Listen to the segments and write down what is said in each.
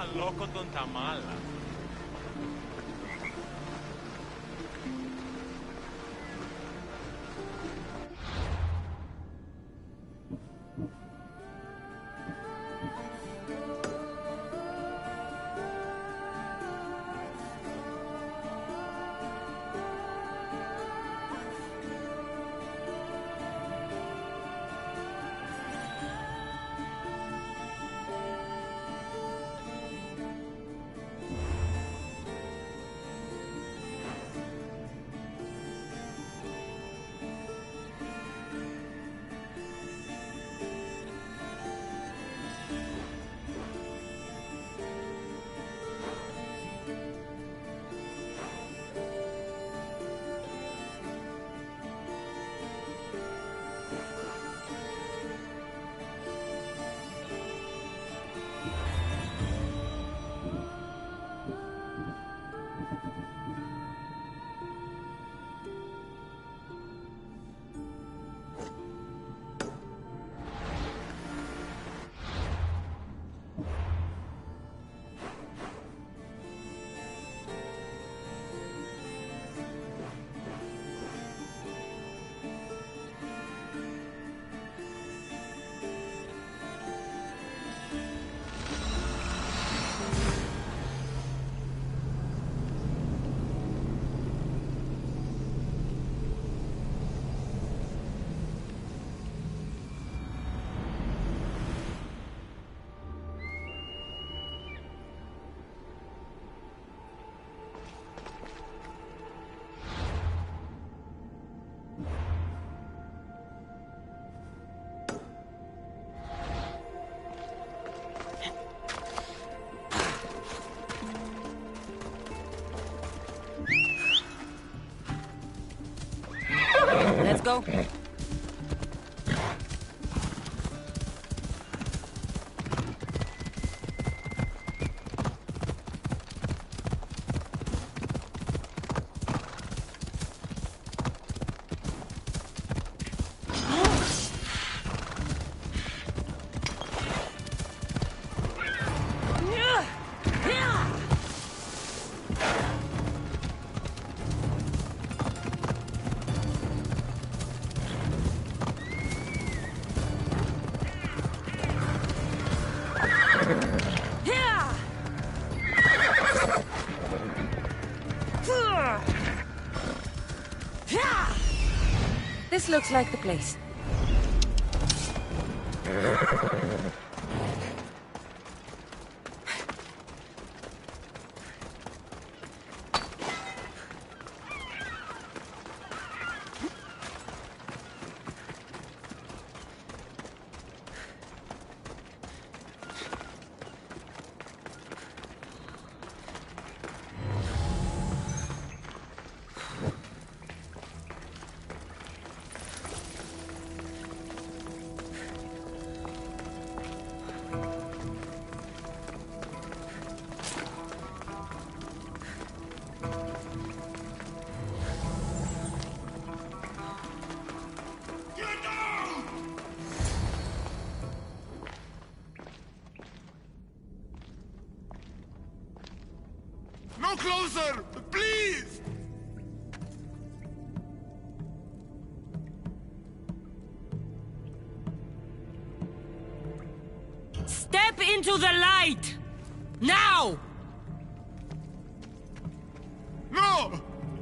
Estaba loco con Tamala. Let's go. This looks like the place. No closer! Please! Step into the light! Now! No!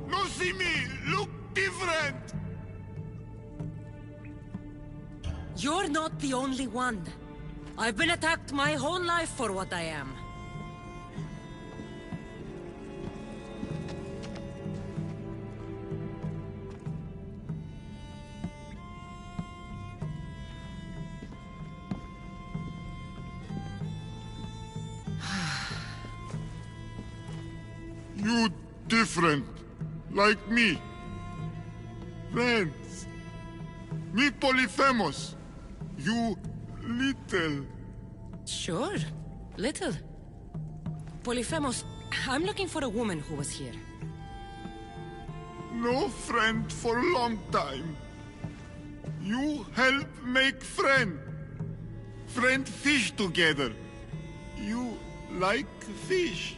No see me! Look different! You're not the only one. I've been attacked my whole life for what I am. You different. Like me. Friends. Me Polyphemus. You little. Sure. Little. Polyphemus, I'm looking for a woman who was here. No friend for a long time. You help make friend. Friend fish together. You like fish.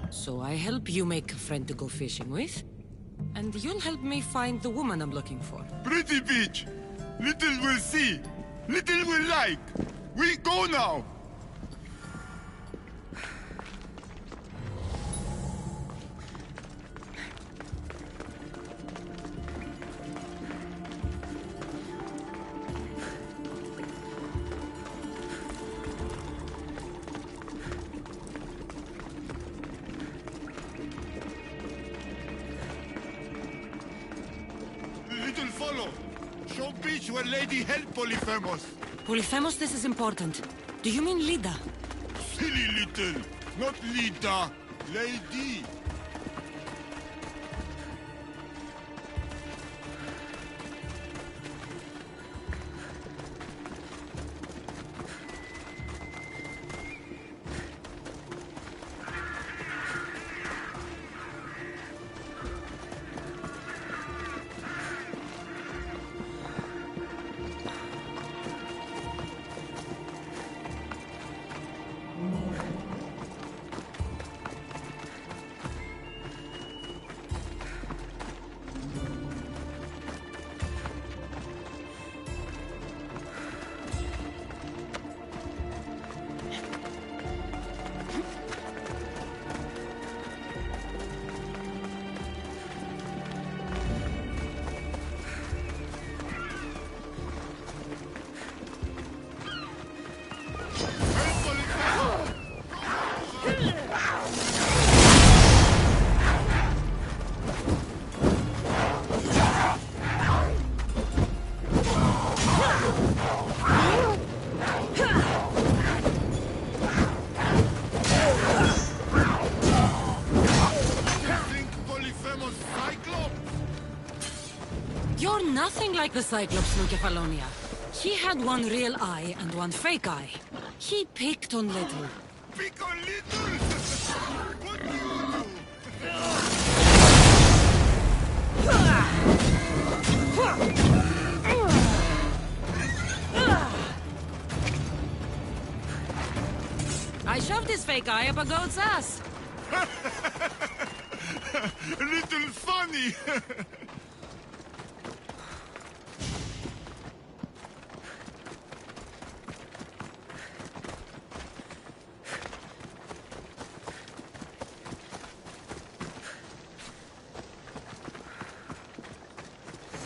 So I help you make a friend to go fishing with, and you'll help me find the woman I'm looking for. Pretty bitch. Little will see. Little will like. We go now. Little follow. Show bitch where lady help Polyphemus. Polyphemus, this is important. Do you mean Lida? Silly little. Not Lida. Lady. You're nothing like the Cyclops, Nucefalonia. He had one real eye and one fake eye. He picked on Little. Pick on little. What do you I shoved his fake eye up a goat's ass. do? Little funny.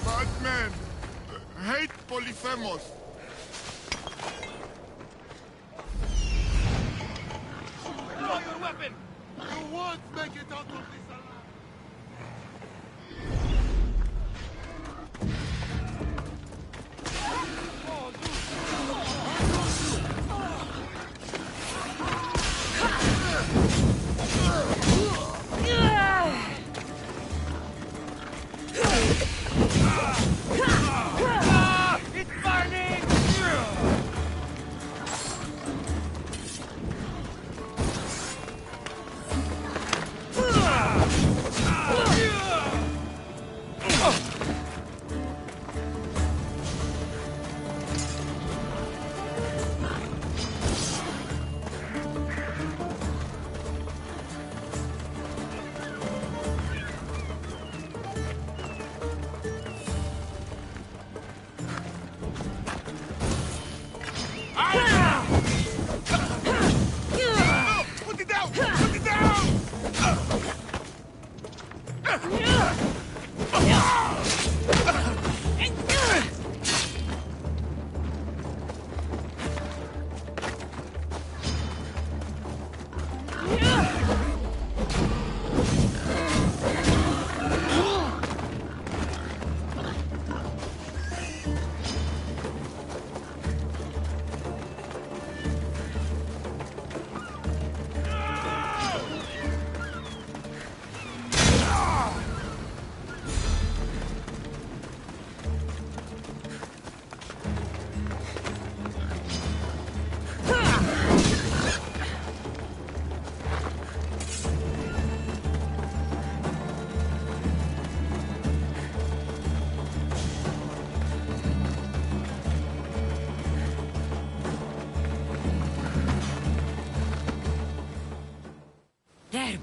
Batman. Hate Polyphemus. Draw your weapon! You won't make it out of this alive. It's burning!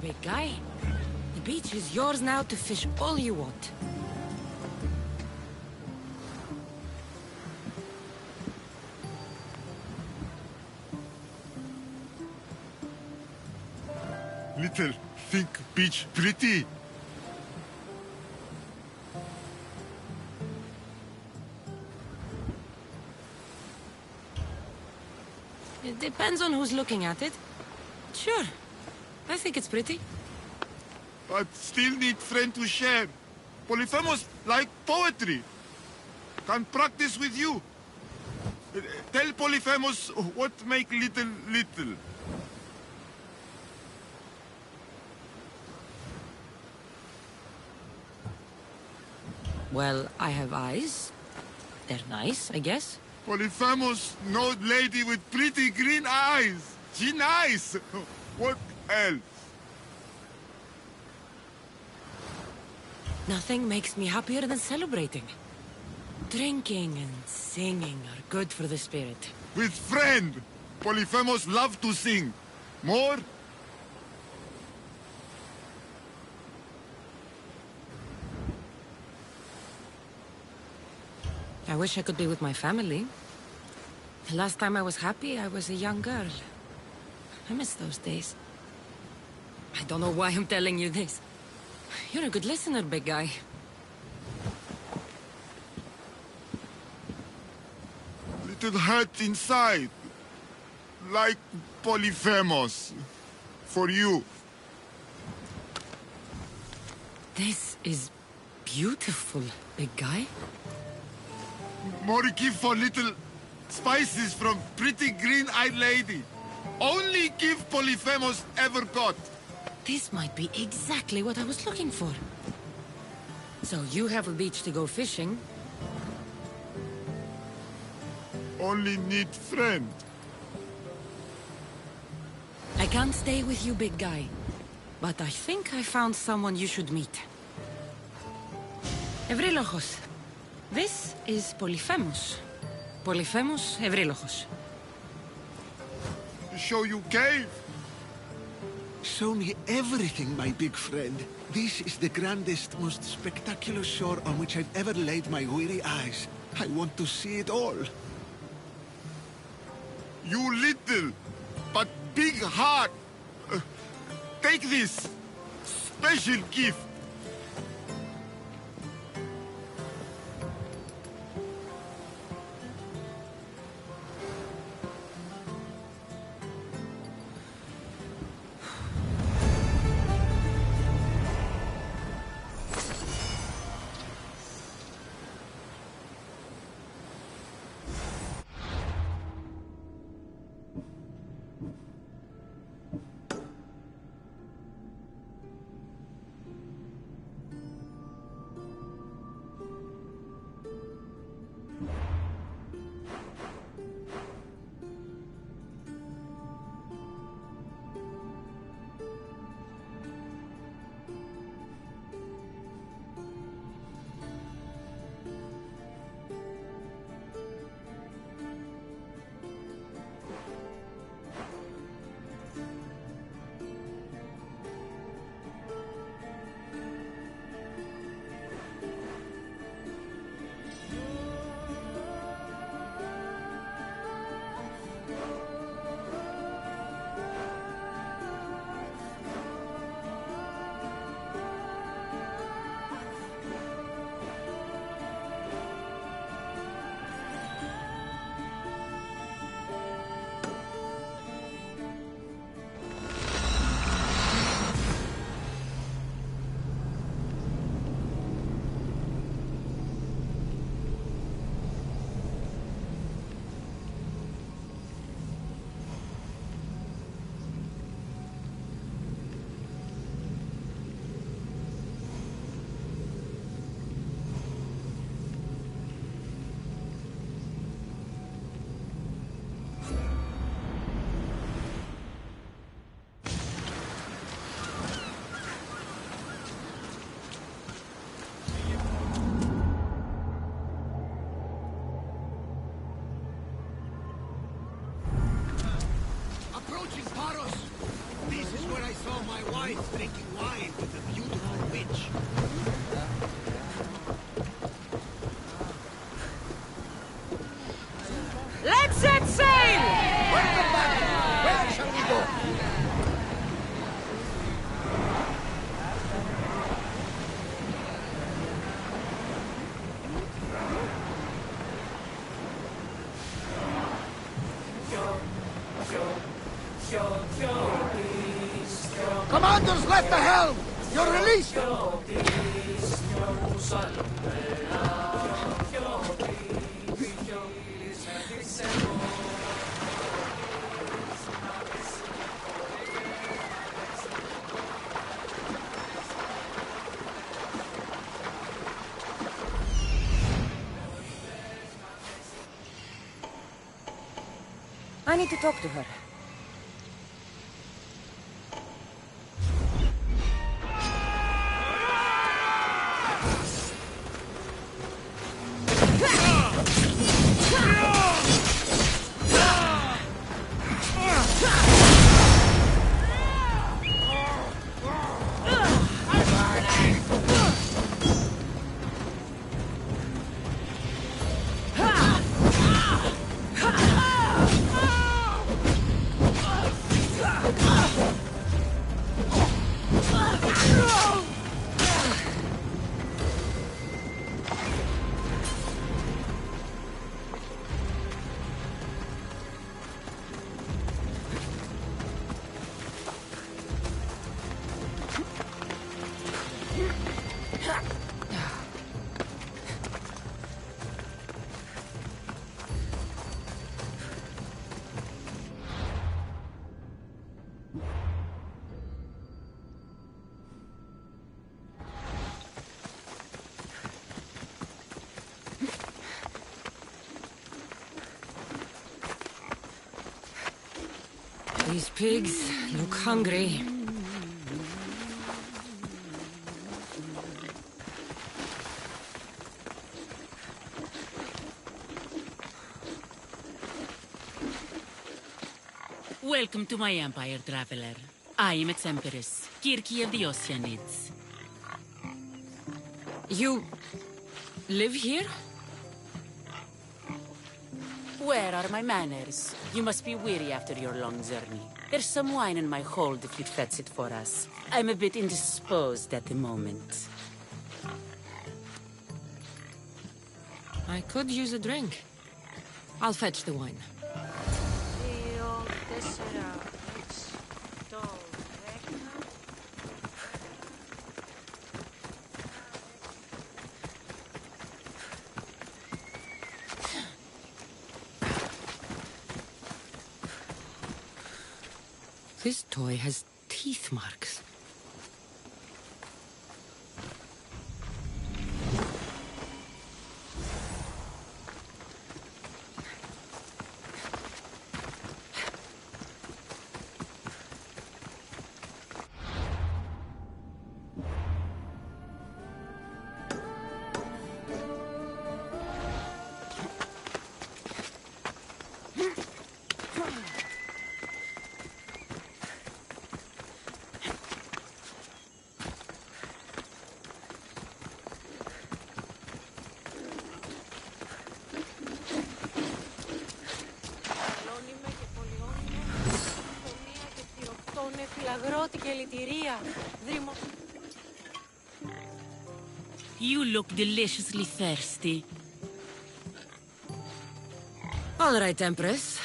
big guy. The beach is yours now to fish all you want. Little, think beach pretty. It depends on who's looking at it. Sure, I think it's pretty. But still need friend to share. Polyphemus like poetry. Can practice with you. Tell Polyphemus what make little little. Well, I have eyes. They're nice, I guess. Polyphemus, no lady with pretty green eyes. She nice. What else? Nothing makes me happier than celebrating. Drinking and singing are good for the spirit. With friend. Polyphemus love to sing. More? I wish I could be with my family. The last time I was happy, I was a young girl. I miss those days. I don't know why I'm telling you this. You're a good listener, big guy. Little hurt inside. Like Polyphemus. For you. This is beautiful, big guy. More gift for little spices from pretty green-eyed lady. Only gift Polyphemus ever got. This might be exactly what I was looking for. So you have a beach to go fishing. Only need friend. I can't stay with you, big guy. But I think I found someone you should meet. Ευρύλοχος. This is Polyphemus. Polyphemus Ευρύλοχος. Show you cave. Show me everything, my big friend. This is the grandest, most spectacular shore on which I've ever laid my weary eyes. I want to see it all. You little, but big heart. Take this. Special gift. drinking wine with a beautiful witch. Let's set sail! Welcome back! Where shall we go? Commander's left the helm! You're released! I need to talk to her. These pigs look hungry. Welcome to my empire, traveler. I am its empress, Kirki of the Oceanids. You live here? Where are my manners? You must be weary after your long journey. There's some wine in my hold if you'd fetch it for us. I'm a bit indisposed at the moment. I could use a drink. I'll fetch the wine. This toy has teeth marks. You look deliciously thirsty. All right, Empress.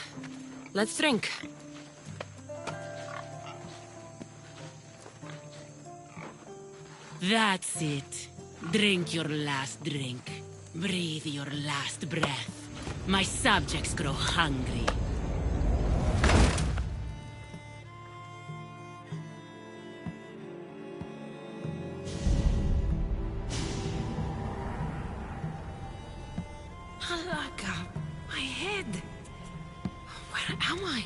Let's drink. That's it. Drink your last drink. Breathe your last breath. My subjects grow hungry. Halaka, my head. Where am I?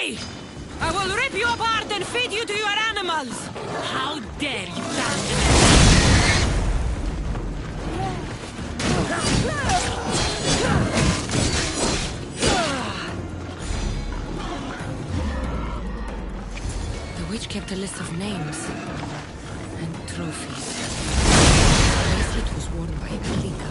away! I will rip you apart and feed you to your animals! How dare you bastard! The witch kept a list of names and trophies. The bracelet was worn by Kalika.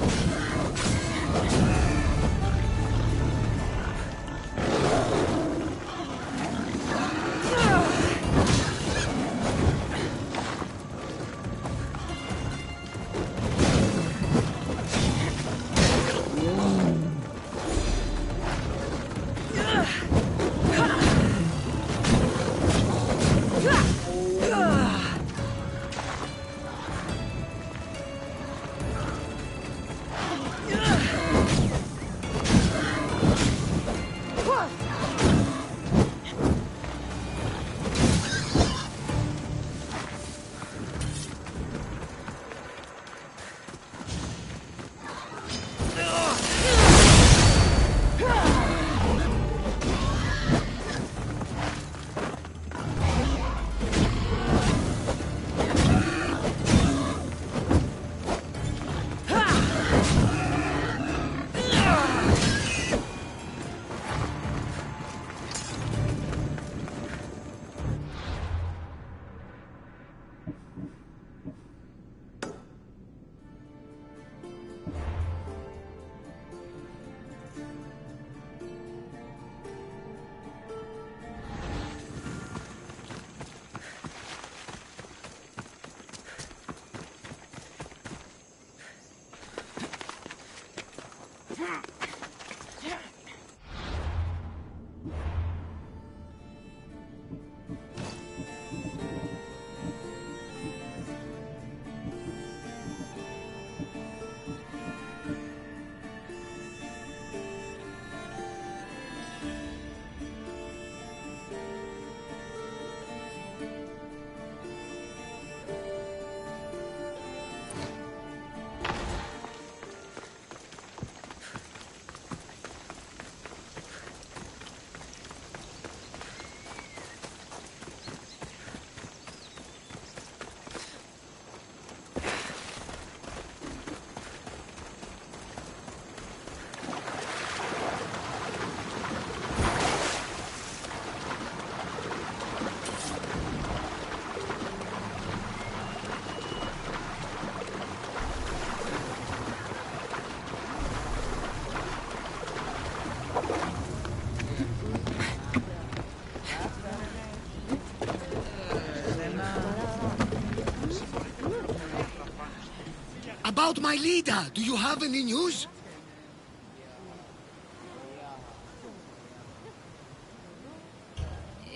About my leader, do you have any news?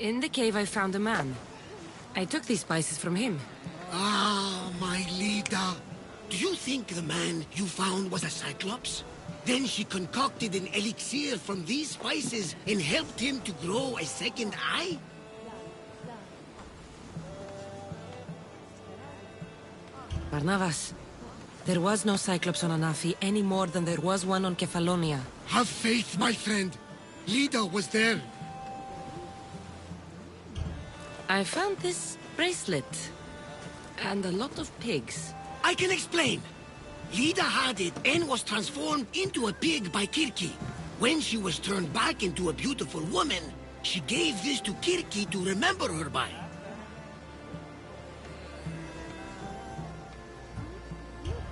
In the cave I found a man. I took these spices from him. Ah, my leader. Do you think the man you found was a Cyclops? Then she concocted an elixir from these spices and helped him to grow a second eye? Barnabas, there was no Cyclops on Anafi any more than there was one on Kefalonia. Have faith, my friend. Lida was there. I found this bracelet. And a lot of pigs. I can explain. Lida had it and was transformed into a pig by Kirki. When she was turned back into a beautiful woman, she gave this to Kirki to remember her by.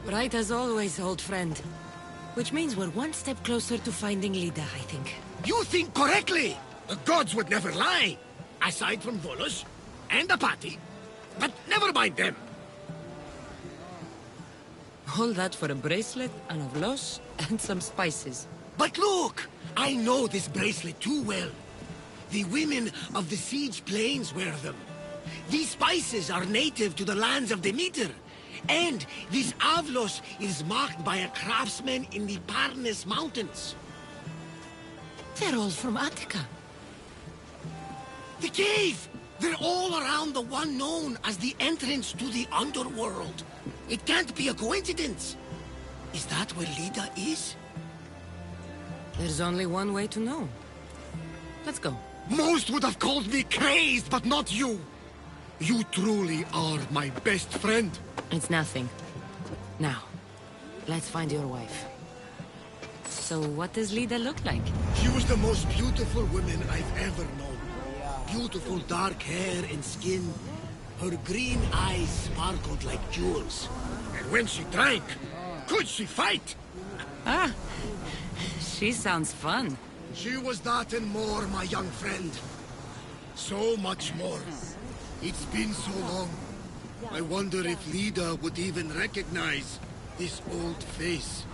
Right as always, old friend. Which means we're one step closer to finding Lida, I think. You think correctly! The gods would never lie! Aside from Volos and Apati. But never mind them. All that for a bracelet, an ovlos, and some spices. But look! I know this bracelet too well. The women of the Siege Plains wear them. These spices are native to the lands of Demeter. And this Avlos is marked by a craftsman in the Parnes Mountains. They're all from Attica. The cave! They're all around the one known as the entrance to the underworld. It can't be a coincidence. Is that where Lida is? There's only one way to know. Let's go. Most would have called me crazed, but not you. You truly are my best friend. It's nothing. Now, let's find your wife. So what does Lida look like? She was the most beautiful woman I've ever known. Beautiful dark hair and skin. Her green eyes sparkled like jewels. And when she drank, could she fight? Ah, she sounds fun. She was that and more, my young friend. So much more. It's been so long. I wonder if Lida would even recognize this old face.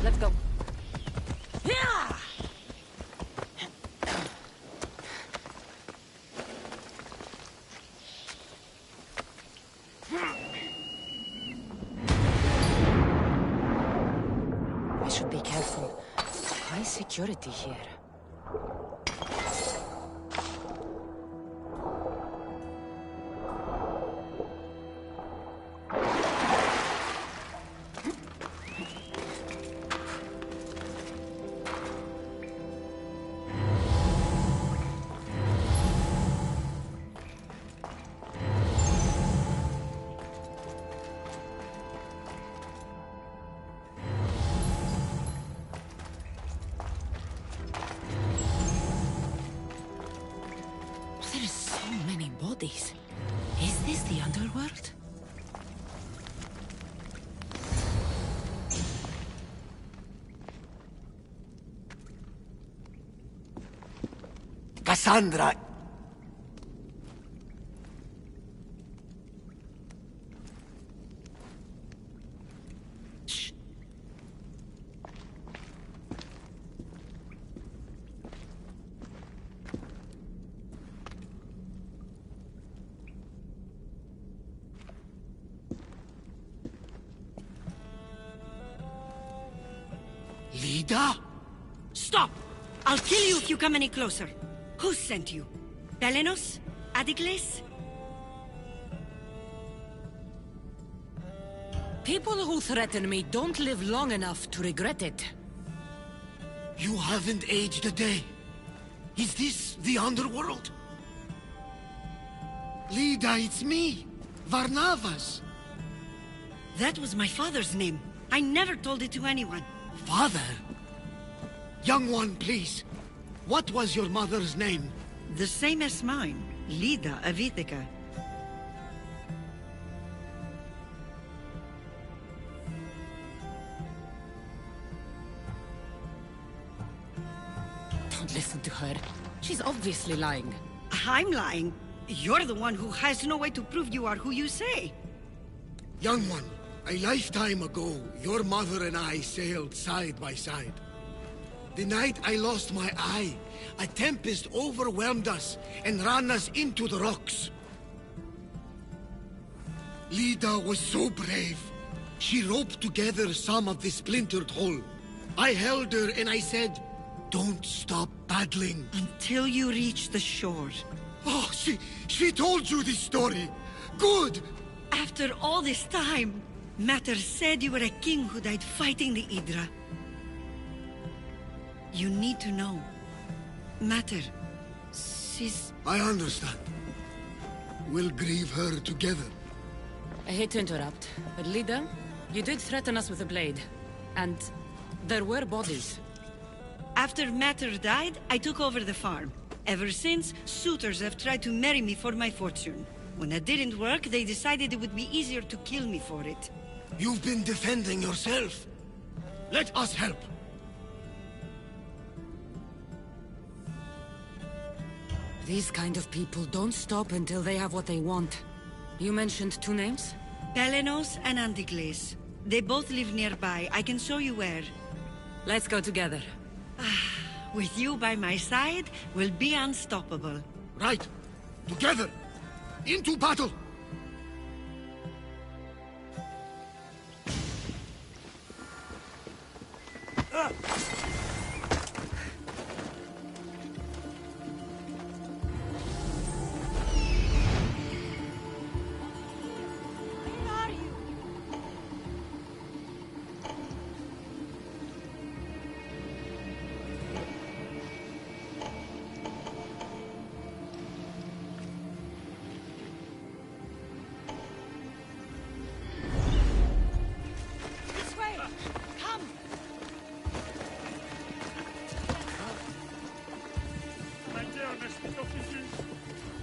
Let's go. I should be careful. High security here. There are so many bodies. Is this the underworld? Cassandra! Shh. Lida? Stop! I'll kill you if you come any closer. Who sent you? Pelenos? Adicles? People who threaten me don't live long enough to regret it. You haven't aged a day. Is this the underworld? Lida, it's me, Varnavas. That was my father's name. I never told it to anyone. Father? Young one, please. What was your mother's name? The same as mine. Lida Avitica. to her. She's obviously lying. I'm lying. You're the one who has no way to prove you are who you say. Young one, a lifetime ago, your mother and I sailed side by side. The night I lost my eye, a tempest overwhelmed us and ran us into the rocks. Lida was so brave. She roped together some of the splintered hull. I held her and I said, "Don't stop paddling." Until you reach the shore. Oh, she told you this story. Good! After all this time, Matter said you were a king who died fighting the Hydra. You need to know. Matter, she's... I understand. We'll grieve her together. I hate to interrupt, but Lida, you did threaten us with a blade. And there were bodies. After Matter died, I took over the farm. Ever since, suitors have tried to marry me for my fortune. When that didn't work, they decided it would be easier to kill me for it. You've been defending yourself. Let us help. These kind of people don't stop until they have what they want. You mentioned two names? Pelenos and Antigles. They both live nearby. I can show you where. Let's go together. With you by my side, we'll be unstoppable. Right. Together. Into battle.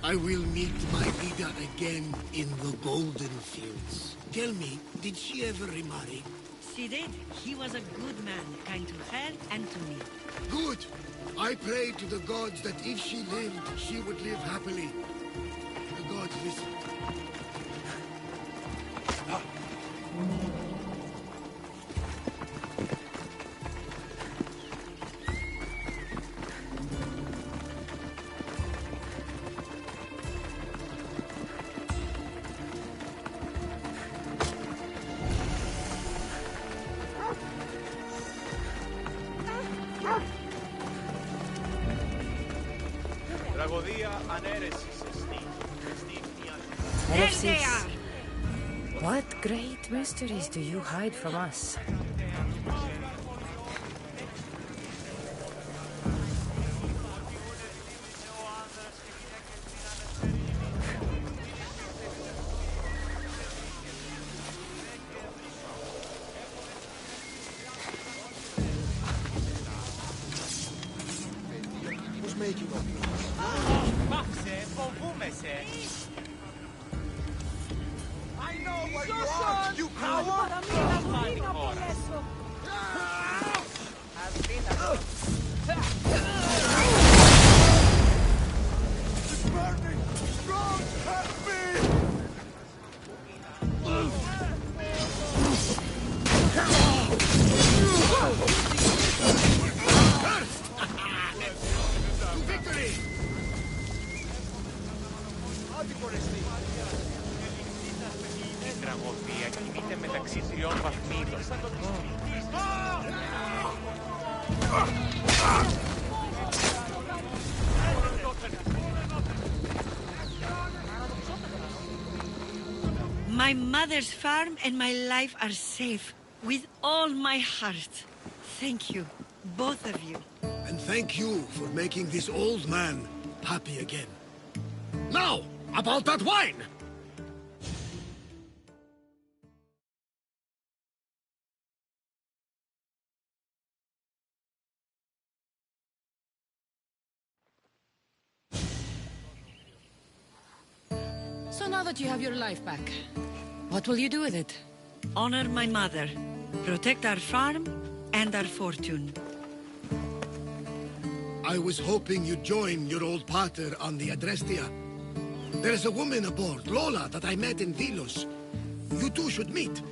I will meet my Lida again in the Golden Fields. Tell me, did she ever remarry? She did. He was a good man, kind to her and to me. Good! I pray to the gods that if she lived, she would live happily. The gods listen. There they are! What great mysteries do you hide from us? Who's making all this? I know where you are, you coward! It's burning! Strong, help me! To victory! Η τραγωδία κινείται μεταξύ τριών βαθμίδων. My mother's farm and my life are safe. With all my heart. Thank you, both of you. And thank you for making this old man happy again. Now, about that wine! So now that you have your life back, what will you do with it? Honor my mother. Protect our farm and our fortune. I was hoping you'd join your old pater on the Adrestia. There's a woman aboard, Lola, that I met in Delos. You two should meet.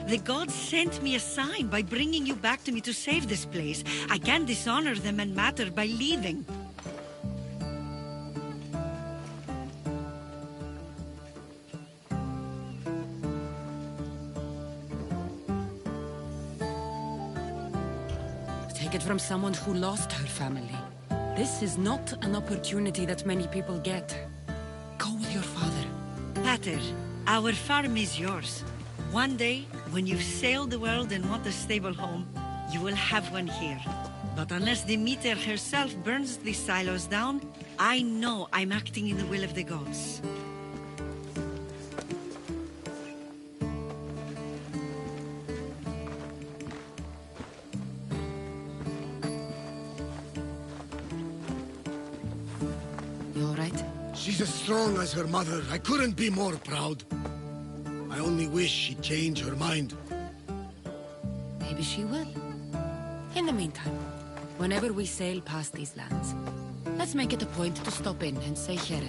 The gods sent me a sign by bringing you back to me to save this place. I can't dishonor them and Mater by leaving. Take it from someone who lost her family. This is not an opportunity that many people get. Go with your father. Pater, our farm is yours. One day, when you've sailed the world and want a stable home, you will have one here. But unless Demeter herself burns these silos down, I know I'm acting in the will of the gods. You all right? She's as strong as her mother. I couldn't be more proud. I only wish she'd change her mind. Maybe she will. In the meantime, whenever we sail past these lands, let's make it a point to stop in and say here.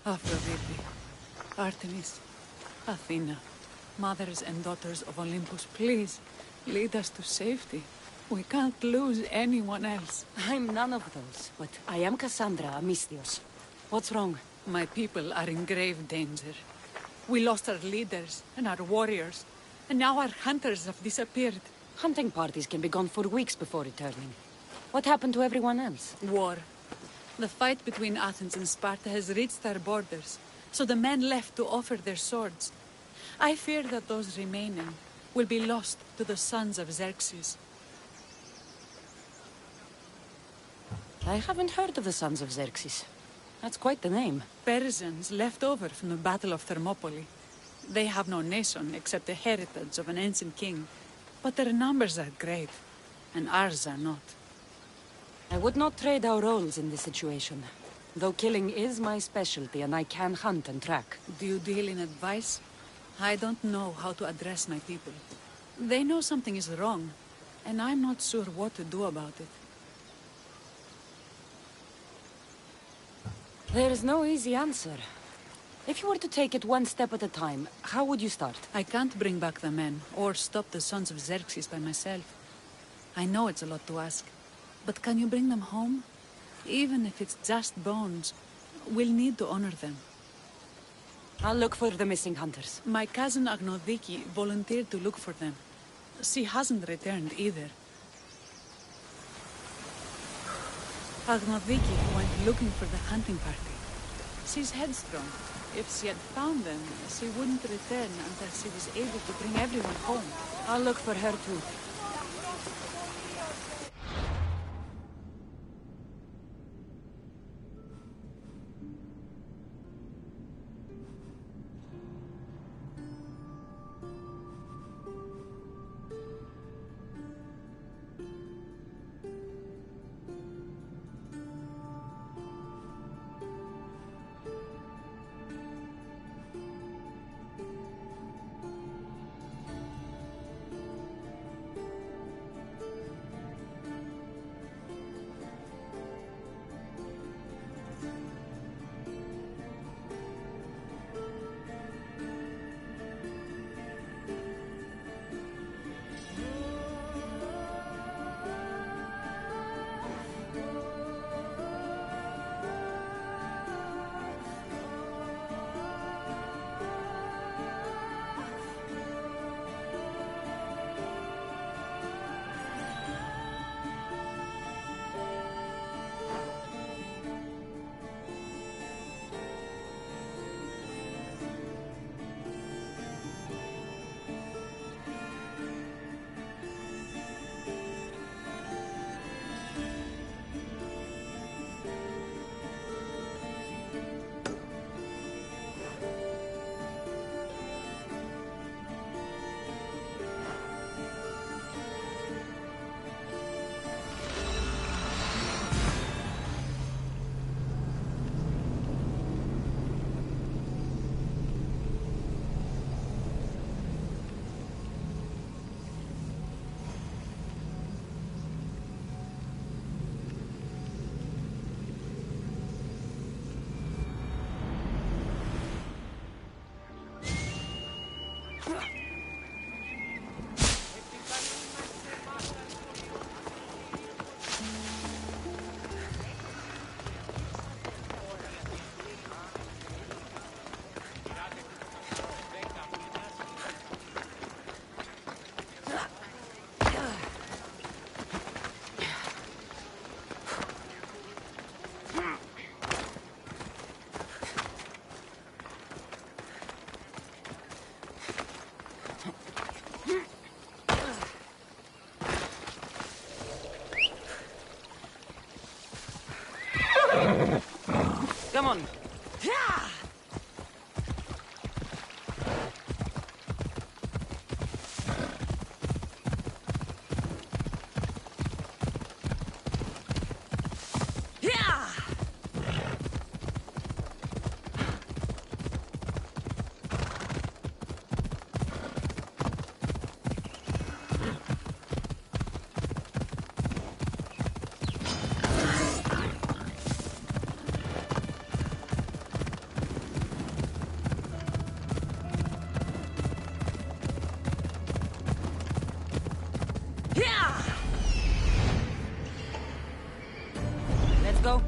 Aphrodite, Artemis, Athena, mothers and daughters of Olympus, please, lead us to safety. We can't lose anyone else. I'm none of those, but I am Cassandra Amistios. What's wrong? My people are in grave danger. We lost our leaders and our warriors, and now our hunters have disappeared. Hunting parties can be gone for weeks before returning. What happened to everyone else? War. The fight between Athens and Sparta has reached our borders, so the men left to offer their swords. I fear that those remaining will be lost to the sons of Xerxes. I haven't heard of the sons of Xerxes. That's quite the name. Persians left over from the Battle of Thermopylae. They have no nation except the heritage of an ancient king, but their numbers are great, and ours are not. I would not trade our roles in this situation. Though killing is my specialty and I can hunt and track. Do you deal in advice? I don't know how to address my people. They know something is wrong, and I'm not sure what to do about it. There is no easy answer. If you were to take it one step at a time, how would you start? I can't bring back the men, or stop the sons of Xerxes by myself. I know it's a lot to ask, but can you bring them home? Even if it's just bones, we'll need to honor them. I'll look for the missing hunters. My cousin Agnodiki volunteered to look for them. She hasn't returned either. Agnodiki went looking for the hunting party. She's headstrong. If she had found them, she wouldn't return until she was able to bring everyone home. I'll look for her too. Come on. Let's go.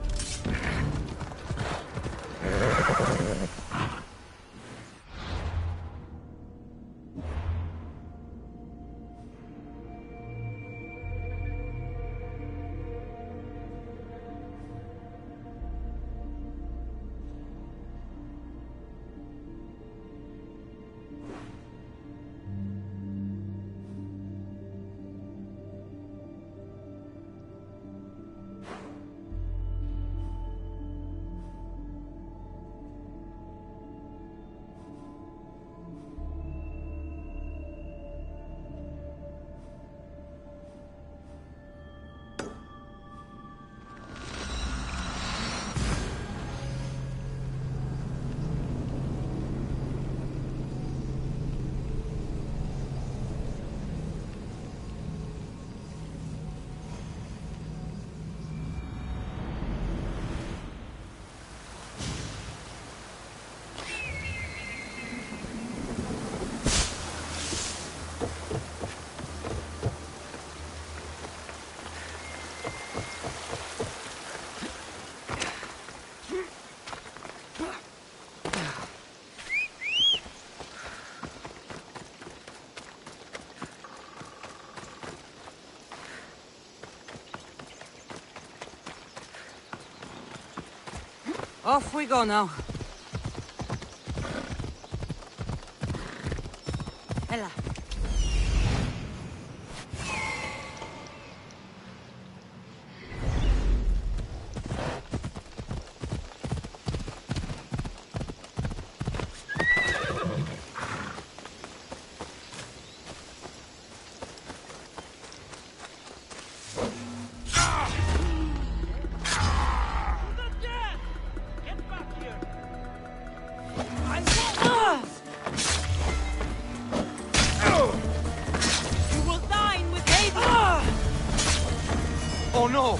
Off we go now. Ella. Oh no!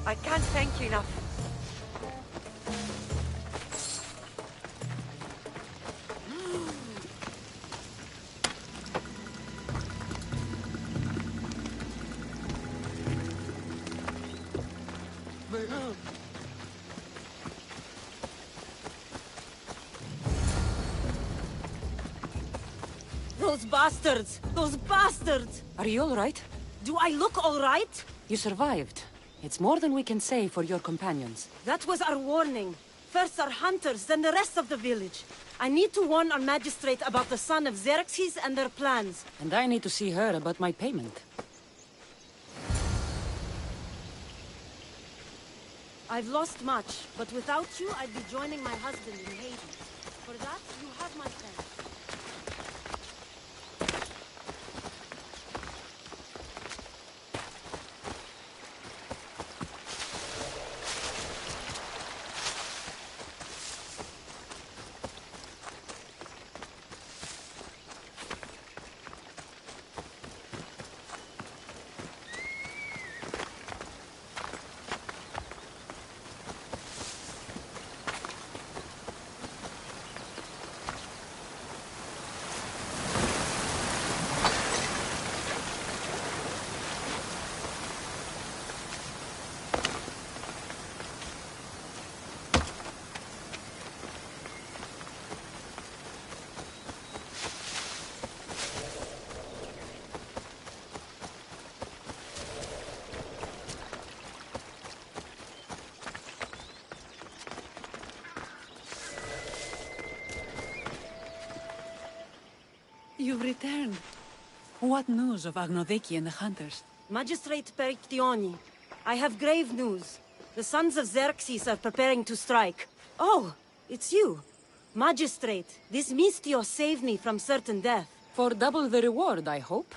I can't thank you enough. Those bastards! Those bastards! Are you all right? Do I look all right? You survived. It's more than we can say for your companions. That was our warning. First our hunters, then the rest of the village. I need to warn our magistrate about the son of Xerxes and their plans. And I need to see her about my payment. I've lost much, but without you, I'd be joining my husband in Hades. For that, you have my thanks. You've returned. What news of Agnodiki and the hunters? Magistrate Perictioni, I have grave news. The sons of Xerxes are preparing to strike. Oh, it's you. Magistrate, this Mistio saved me from certain death. For double the reward, I hope.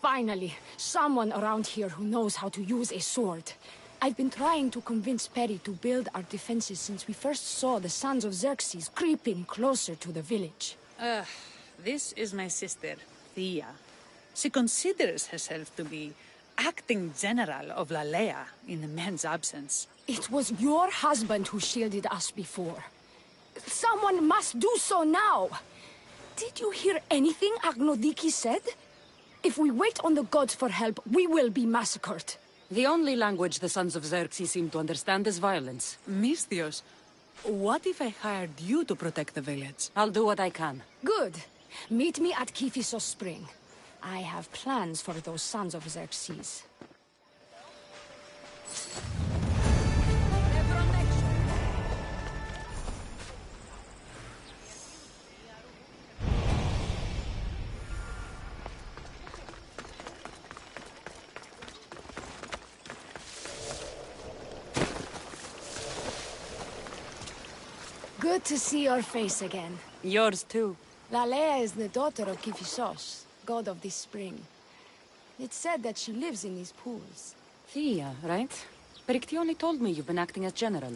Finally, someone around here who knows how to use a sword. I've been trying to convince Peri to build our defenses since we first saw the sons of Xerxes creeping closer to the village. This is my sister, Thea. She considers herself to be acting general of Lalea in the man's absence. It was your husband who shielded us before. Someone must do so now! Did you hear anything Agnodiki said? If we wait on the gods for help, we will be massacred. The only language the sons of Xerxes seem to understand is violence. Misthios, what if I hired you to protect the village? I'll do what I can. Good. Meet me at Kiphisos Spring. I have plans for those sons of Xerxes. Good to see your face again. Yours too. Lalea is the daughter of Kiphisos, god of this spring. It's said that she lives in these pools. Thea, right? Perictioni told me you've been acting as general.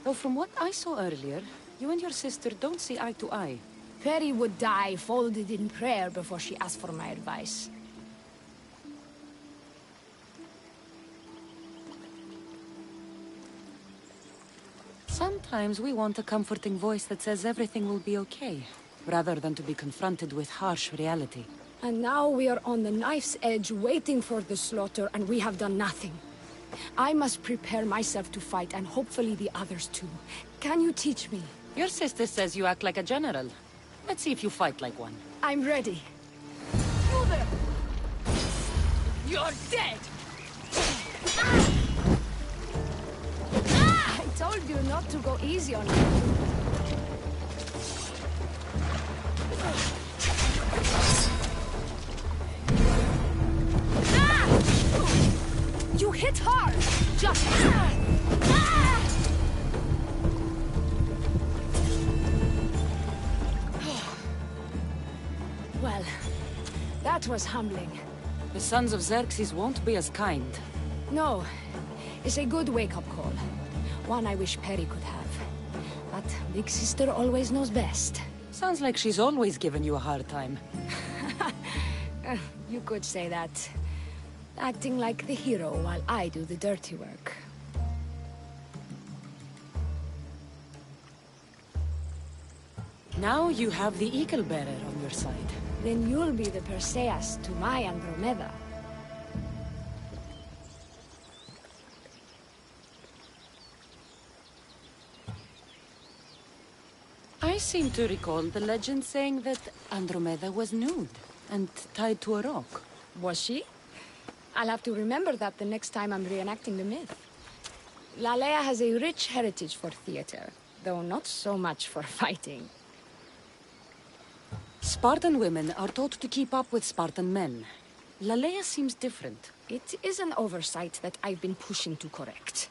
Though from what I saw earlier, you and your sister don't see eye to eye. Peri would die folded in prayer before she asked for my advice. Sometimes we want a comforting voice that says everything will be okay. rather than to be confronted with harsh reality. And now we are on the knife's edge, waiting for the slaughter, and we have done nothing. I must prepare myself to fight, and hopefully the others too. Can you teach me? Your sister says you act like a general. Let's see if you fight like one. I'm ready. You there! You're dead! I told you not to go easy on me. You hit hard! Just... Well, that was humbling. The sons of Xerxes won't be as kind. No, it's a good wake-up call. One I wish Perry could have. But Big Sister always knows best. Sounds like she's always given you a hard time. You could say that. Acting like the hero while I do the dirty work. Now you have the Eagle Bearer on your side. Then you'll be the Perseus to my Andromeda. I seem to recall the legend saying that Andromeda was nude and tied to a rock. Was she? I'll have to remember that the next time I'm reenacting the myth. Lalea has a rich heritage for theater, though not so much for fighting. Spartan women are taught to keep up with Spartan men. Lalea seems different. It is an oversight that I've been pushing to correct.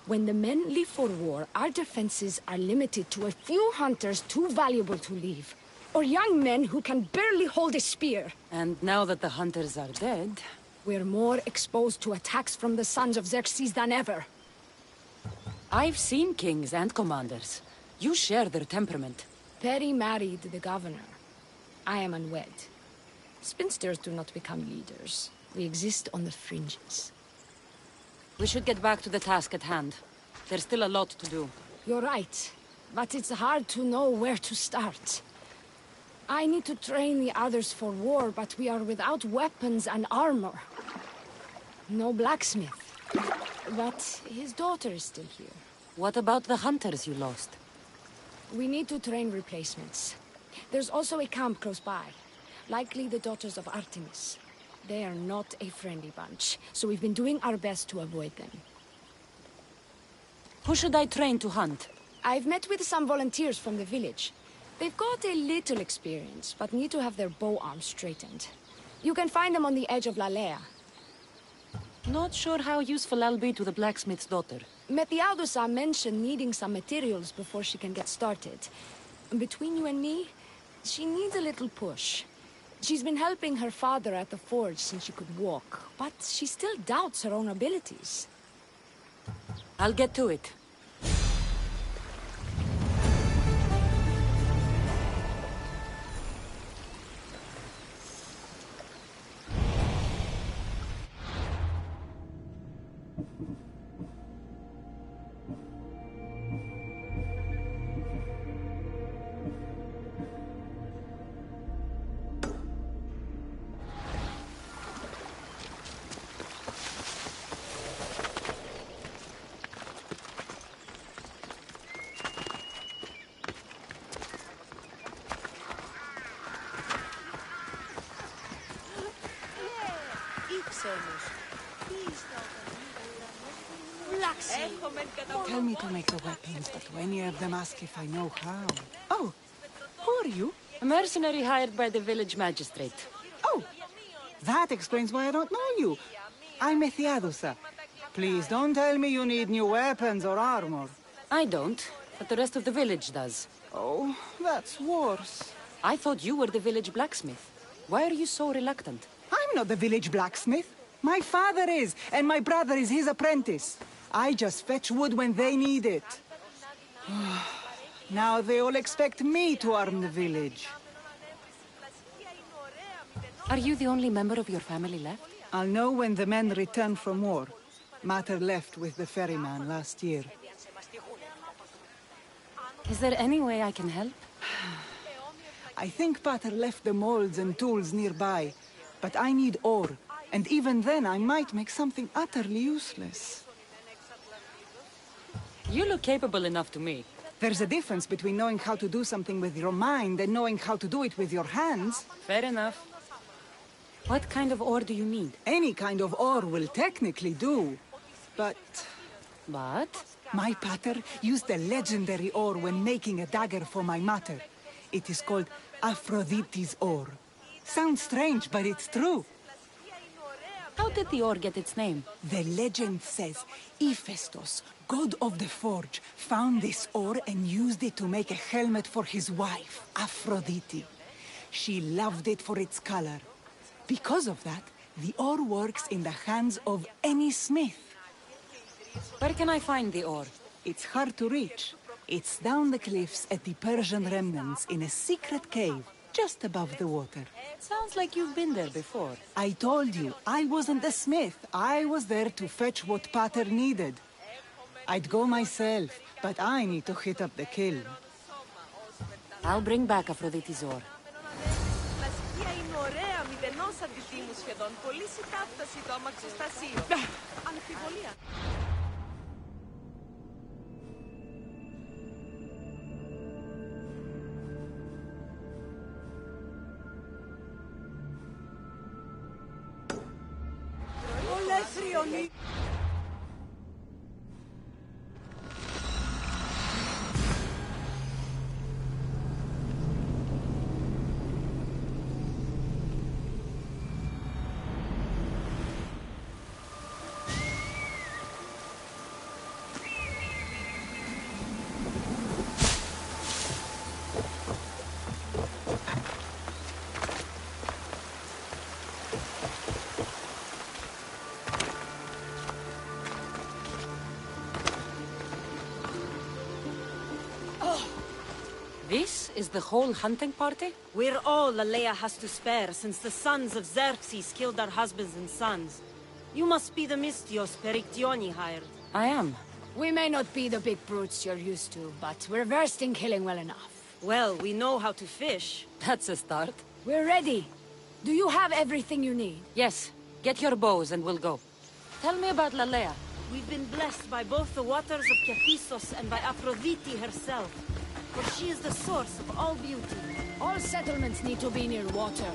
When the men leave for war, our defenses are limited to a few hunters too valuable to leave. Or young men who can barely hold a spear. And now that the hunters are dead... we're more exposed to attacks from the sons of Xerxes than ever. I've seen kings and commanders. You share their temperament. Perry married the governor. I am unwed. Spinsters do not become leaders. We exist on the fringes. We should get back to the task at hand. There's still a lot to do. You're right, but it's hard to know where to start. I need to train the others for war, but we are without weapons and armor. No blacksmith. But his daughter is still here. What about the hunters you lost? We need to train replacements. There's also a camp close by. Likely the daughters of Artemis. They are not a friendly bunch, so we've been doing our best to avoid them. Who should I train to hunt? I've met with some volunteers from the village. They've got a little experience, but need to have their bow arms straightened. You can find them on the edge of Lalea. Not sure how useful I'll be to the blacksmith's daughter. Methiadusa mentioned needing some materials before she can get started. Between you and me, she needs a little push. She's been helping her father at the forge since she could walk, but she still doubts her own abilities. I'll get to it. Tell me to make the weapons, but when you have them, ask if I know how. Oh, who are you? A mercenary hired by the village magistrate. Oh, that explains why I don't know you. I'm Methiadusa. Please don't tell me you need new weapons or armor. I don't, but the rest of the village does. Oh, that's worse. I thought you were the village blacksmith. Why are you so reluctant? I'm not the village blacksmith. My father is, and my brother is his apprentice. I just fetch wood when they need it. Now they all expect me to arm the village. Are you the only member of your family left? I'll know when the men return from war. Mater left with the ferryman last year. Is there any way I can help? I think Pater left the molds and tools nearby, but I need ore, and even then I might make something utterly useless. You look capable enough to me. There's a difference between knowing how to do something with your mind and knowing how to do it with your hands. Fair enough. What kind of ore do you need? Any kind of ore will technically do, but... But? My pater used a legendary ore when making a dagger for my mater. It is called Aphrodite's ore. Sounds strange, but it's true. How did the ore get its name? The legend says Hephaestus, god of the forge, found this ore and used it to make a helmet for his wife, Aphrodite. She loved it for its color. Because of that, the ore works in the hands of any smith. Where can I find the ore? It's hard to reach. It's down the cliffs at the Persian remnants in a secret cave, just above the water. Sounds like you've been there before. I told you, I wasn't a smith. I was there to fetch what Pater needed. I'd go myself, but I need to hit up the kiln. I'll bring back Aphrodite's ore. This is the whole hunting party? We're all Aleia has to spare since the sons of Xerxes killed our husbands and sons. You must be the Mystios Perictioni hired. I am. We may not be the big brutes you're used to, but we're versed in killing well enough. Well, we know how to fish. That's a start. We're ready. Do you have everything you need? Yes. Get your bows and we'll go. Tell me about Lalea. We've been blessed by both the waters of Kephissos and by Aphrodite herself. For she is the source of all beauty. All settlements need to be near water.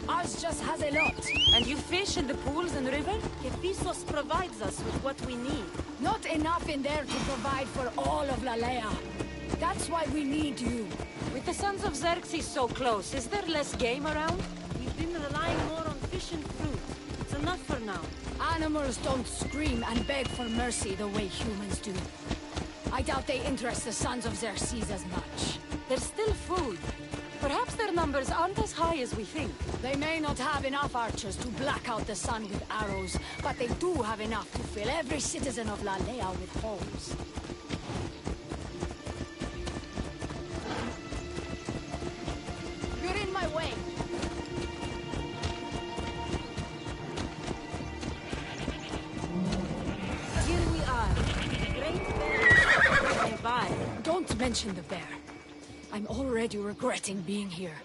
Ours just has a lot. And you fish in the pools and river? Kephissos provides us with what we need. Not enough in there to provide for all of Lalea. That's why we need you. With the sons of Xerxes so close, is there less game around? We've been relying more on fish and fruit. It's enough for now. Animals don't scream and beg for mercy the way humans do. I doubt they interest the sons of Xerxes as much. There's still food. Perhaps their numbers aren't as high as we think. They may not have enough archers to black out the sun with arrows, but they do have enough to fill every citizen of Lalea with holes. You're in my way. Here we are. Great bear nearby. Don't mention the bear. I'm already regretting being here.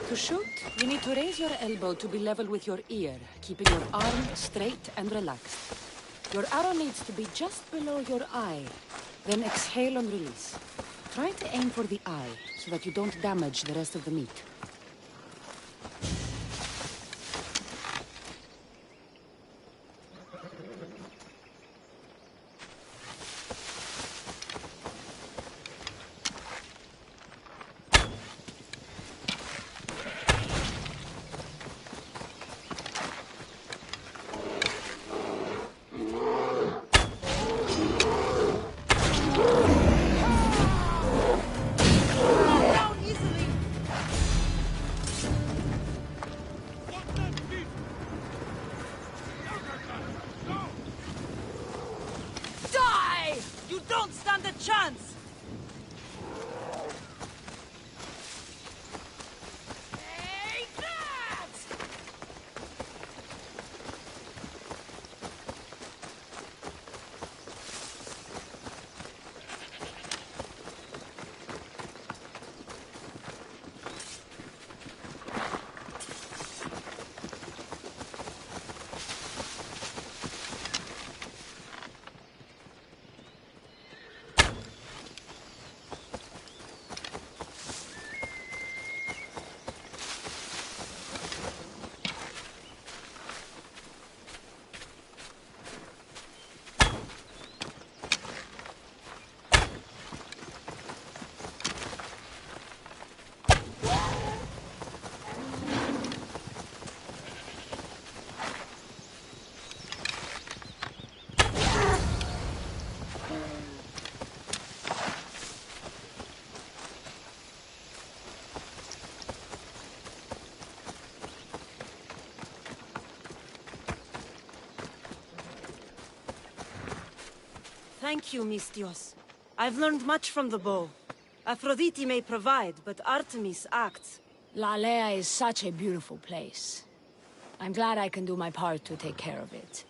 To shoot, you need to raise your elbow to be level with your ear, keeping your arm straight and relaxed. Your arrow needs to be just below your eye. Then exhale and release. Try to aim for the eye, so that you don't damage the rest of the meat. Thank you, Mistios. I've learned much from the bow. Aphrodite may provide, but Artemis acts. Lalea is such a beautiful place. I'm glad I can do my part to take care of it.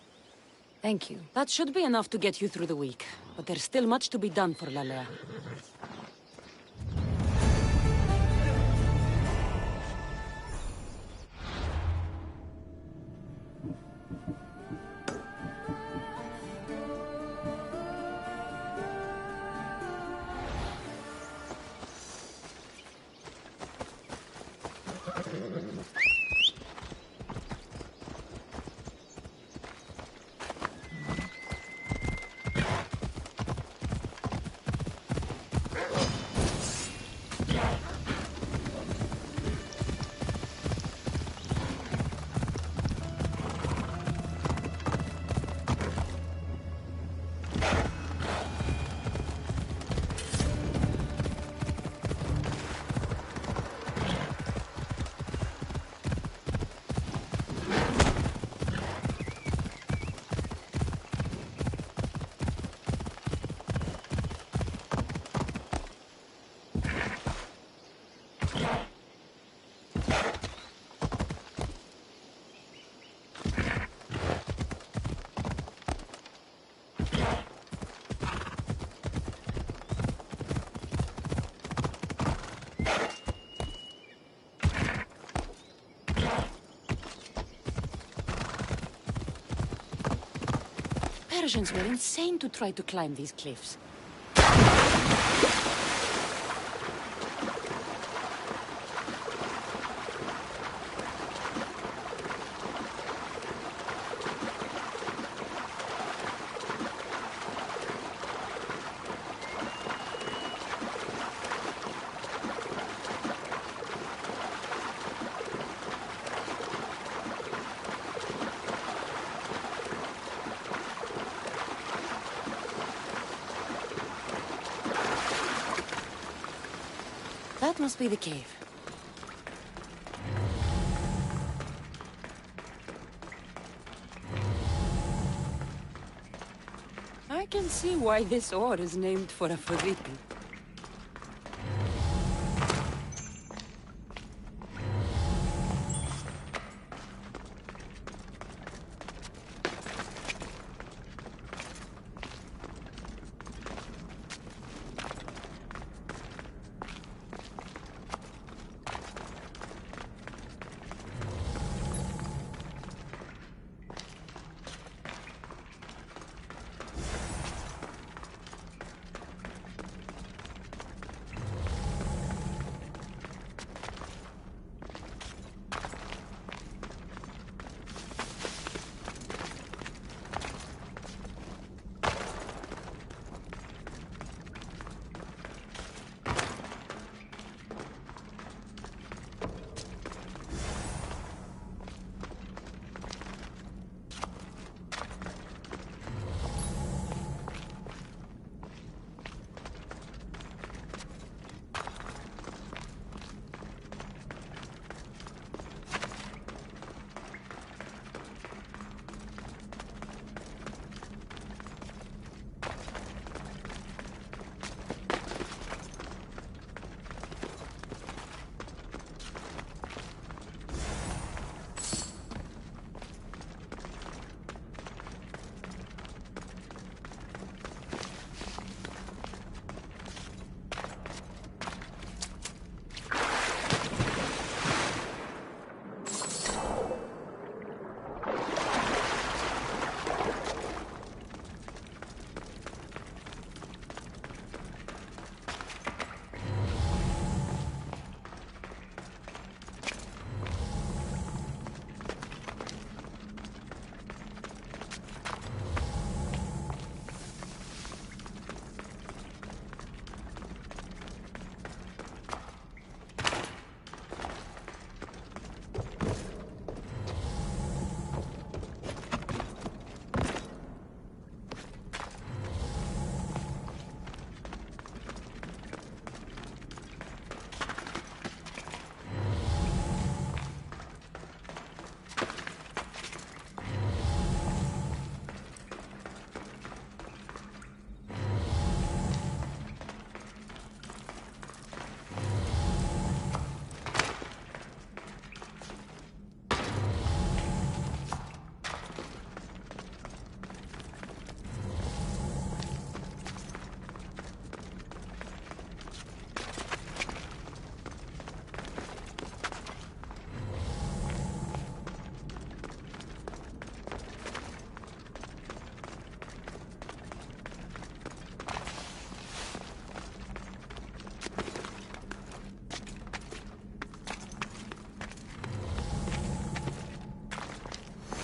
Thank you. That should be enough to get you through the week. But there's still much to be done for Lalea. Persians were insane to try to climb these cliffs. That must be the cave. I can see why this ore is named for Aphrodite.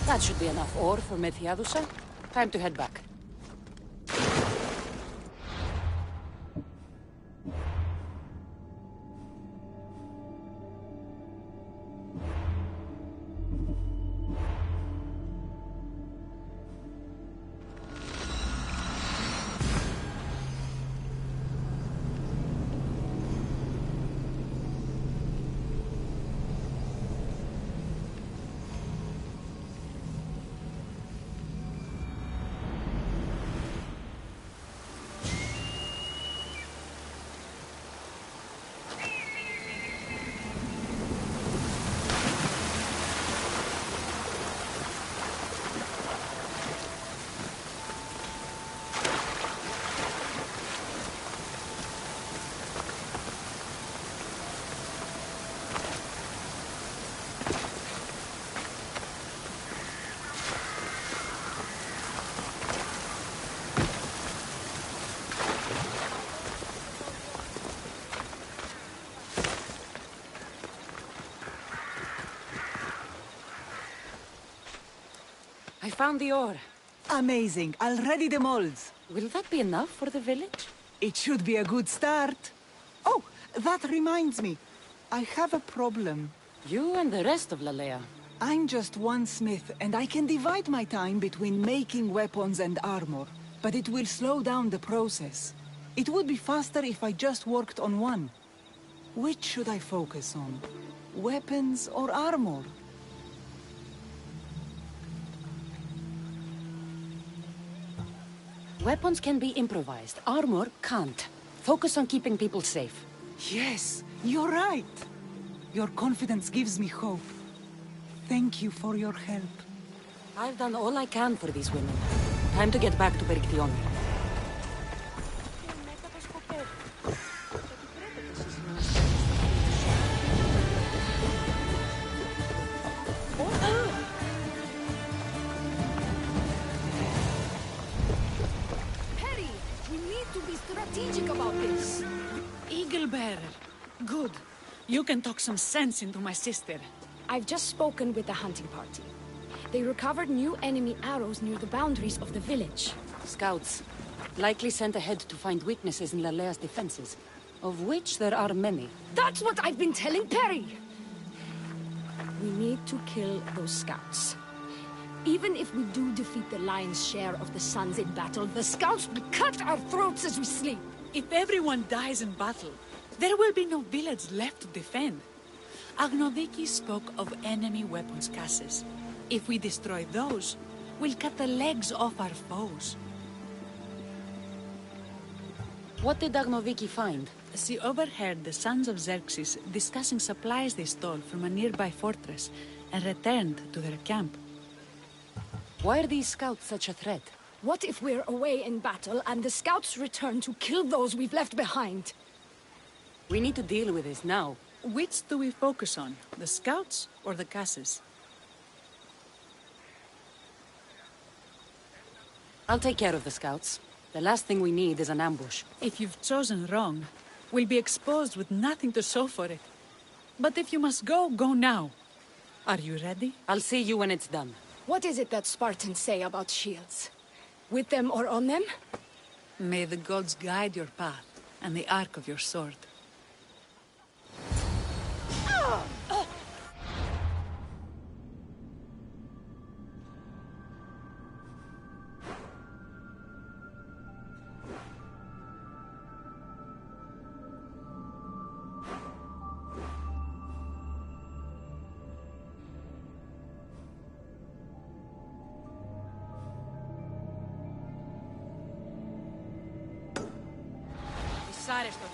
That should be enough ore for Methiadusa. Time to head back. I found the ore. Amazing. I'll ready the molds. Will that be enough for the village? It should be a good start. Oh, that reminds me. I have a problem. You and the rest of Lalea. I'm just one smith, and I can divide my time between making weapons and armor. But it will slow down the process. It would be faster if I just worked on one. Which should I focus on? Weapons or armor? Weapons can be improvised. Armor can't. Focus on keeping people safe. Yes, you're right. Your confidence gives me hope. Thank you for your help. I've done all I can for these women. Time to get back to Perictione. Perry, we need to be strategic about this. Eagle Bearer. Good. You can talk some sense into my sister. I've just spoken with the hunting party. They recovered new enemy arrows near the boundaries of the village. Scouts. Likely sent ahead to find weaknesses in Lalea's defenses. Of which there are many. That's what I've been telling Perry! We need to kill those scouts. Even if we do defeat the lion's share of the Suns in battle, the scouts will cut our throats as we sleep. If everyone dies in battle, there will be no village left to defend. Agnodiki spoke of enemy weapons caches. If we destroy those, we'll cut the legs off our foes. What did Agnodiki find? She overheard the sons of Xerxes discussing supplies they stole from a nearby fortress and returned to their camp. Why are these scouts such a threat? What if we're away in battle and the scouts return to kill those we've left behind? We need to deal with this now. Which do we focus on? The scouts or the caches? I'll take care of the scouts. The last thing we need is an ambush. If you've chosen wrong, we'll be exposed with nothing to show for it. But if you must go, go now. Are you ready? I'll see you when it's done. What is it that Spartans say about shields? With them or on them? May the gods guide your path and the arc of your sword. Σάρεστο,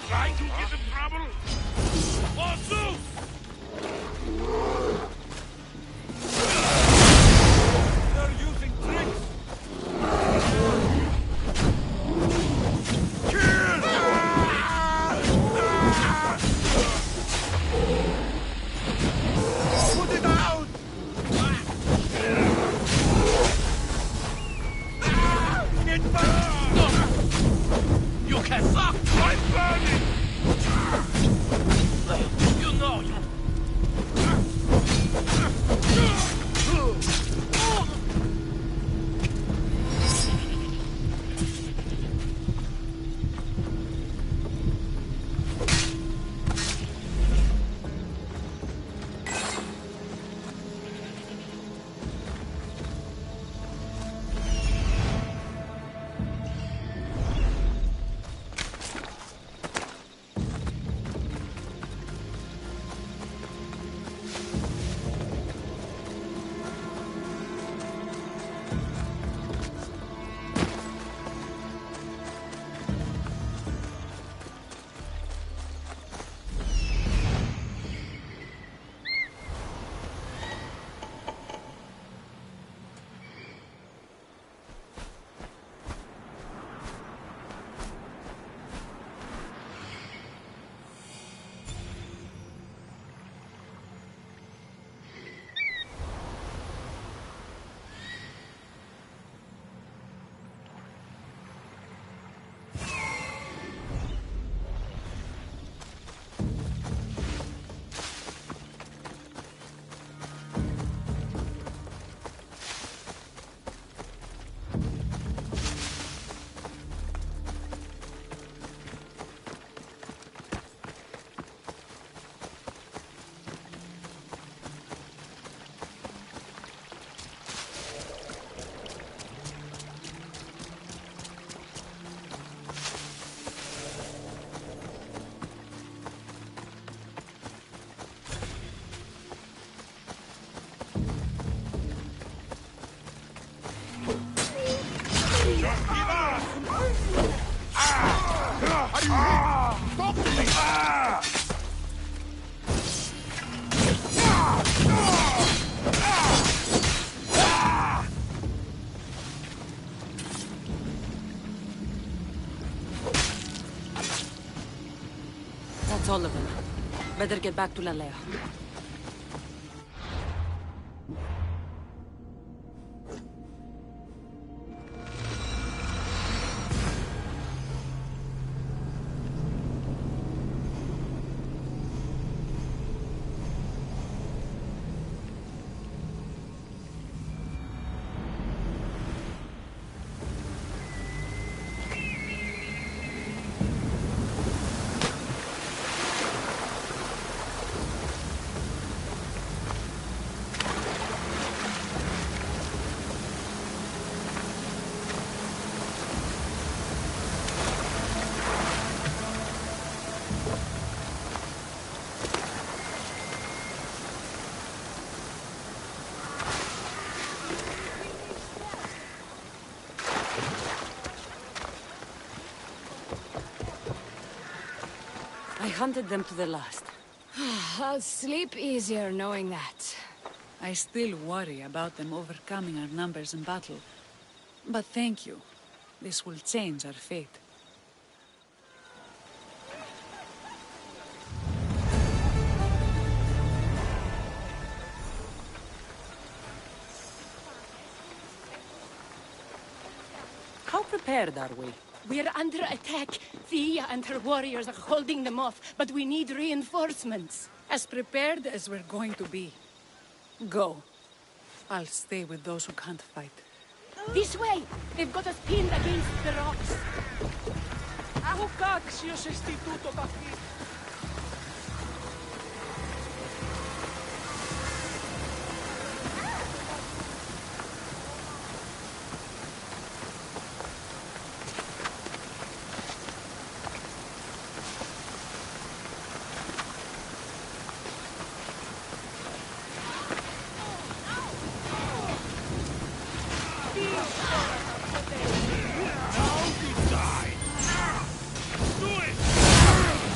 Try to get in trouble? For Zeus! They're using tricks! Kill! Put it out! It burns! You can suck! I'm burning! You know you... That's all of them. Better get back to Lalea. I hunted them to the last. I'll sleep easier knowing that. I still worry about them overcoming our numbers in battle. But thank you. This will change our fate. How prepared are we? We're under attack. Thea and her warriors are holding them off, but we need reinforcements. As prepared as we're going to be. Go. I'll stay with those who can't fight. This way! They've got us pinned against the rocks. Now you die! Do it!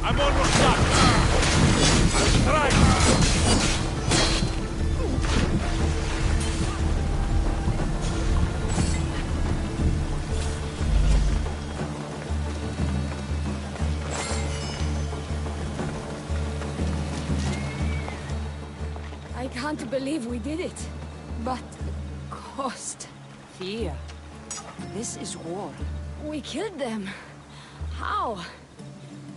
I'm almost done. I'll try. I can't believe we did it. But the cost. Thea, this is war. We killed them. How?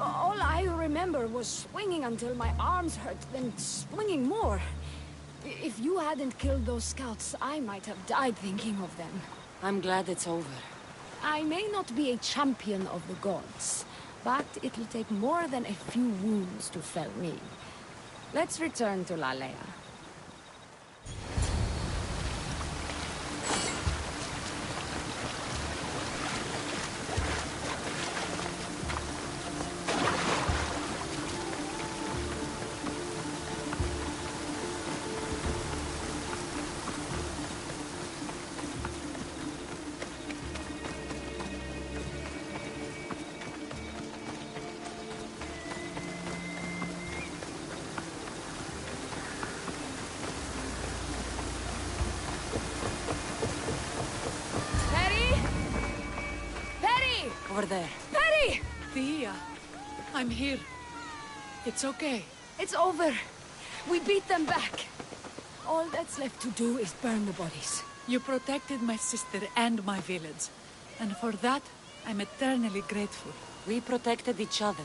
All I remember was swinging until my arms hurt, then swinging more. If you hadn't killed those scouts, I might have died thinking of them. I'm glad it's over. I may not be a champion of the gods, but it'll take more than a few wounds to fell me. Let's return to Lalea. Over there. Perry! Thea, I'm here. It's okay. It's over. We beat them back. All that's left to do is burn the bodies. You protected my sister and my village. And for that, I'm eternally grateful. We protected each other.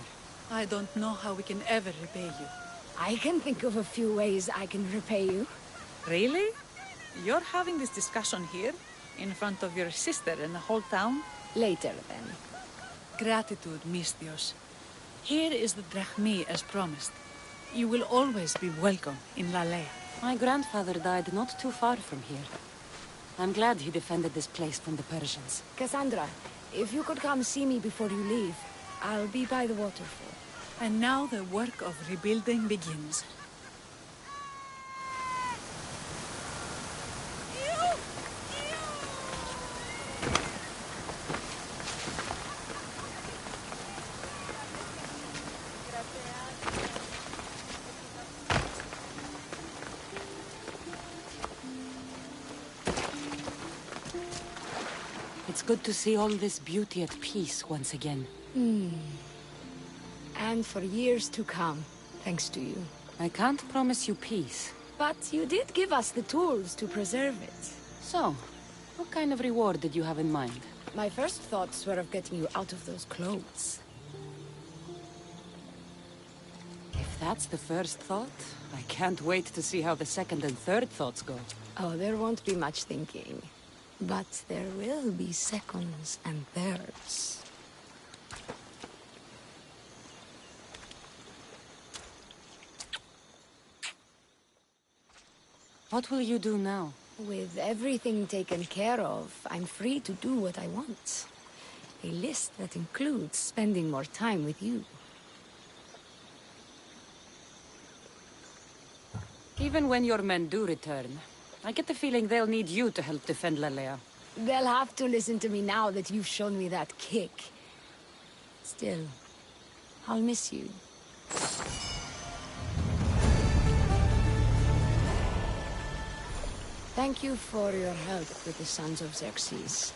I don't know how we can ever repay you. I can think of a few ways I can repay you. Really? You're having this discussion here? In front of your sister and the whole town? Later, then. Gratitude, Misthios. Here is the drachmi as promised. You will always be welcome in Lalea. My grandfather died not too far from here. I'm glad he defended this place from the Persians. Cassandra, if you could come see me before you leave, I'll be by the waterfall. And now the work of rebuilding begins. It's good to see all this beauty at peace once again. And for years to come, thanks to you. I can't promise you peace. But you did give us the tools to preserve it. So, what kind of reward did you have in mind? My first thoughts were of getting you out of those clothes. If that's the first thought, I can't wait to see how the second and third thoughts go. Oh, there won't be much thinking. But there will be seconds and thirds. What will you do now? With everything taken care of, I'm free to do what I want. A list that includes spending more time with you. Even when your men do return, I get the feeling they'll need you to help defend Lalea. They'll have to listen to me now that you've shown me that kick. Still, I'll miss you. Thank you for your help with the Sons of Xerxes.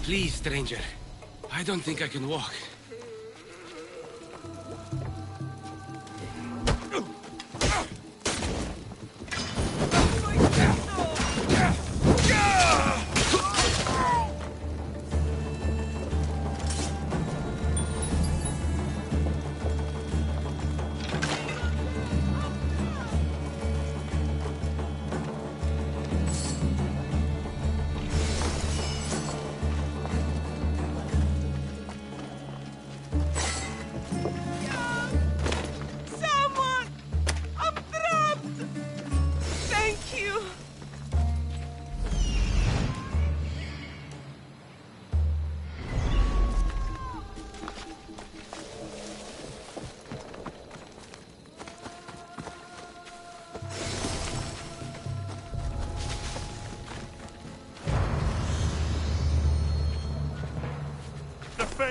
Please, stranger. I don't think I can walk.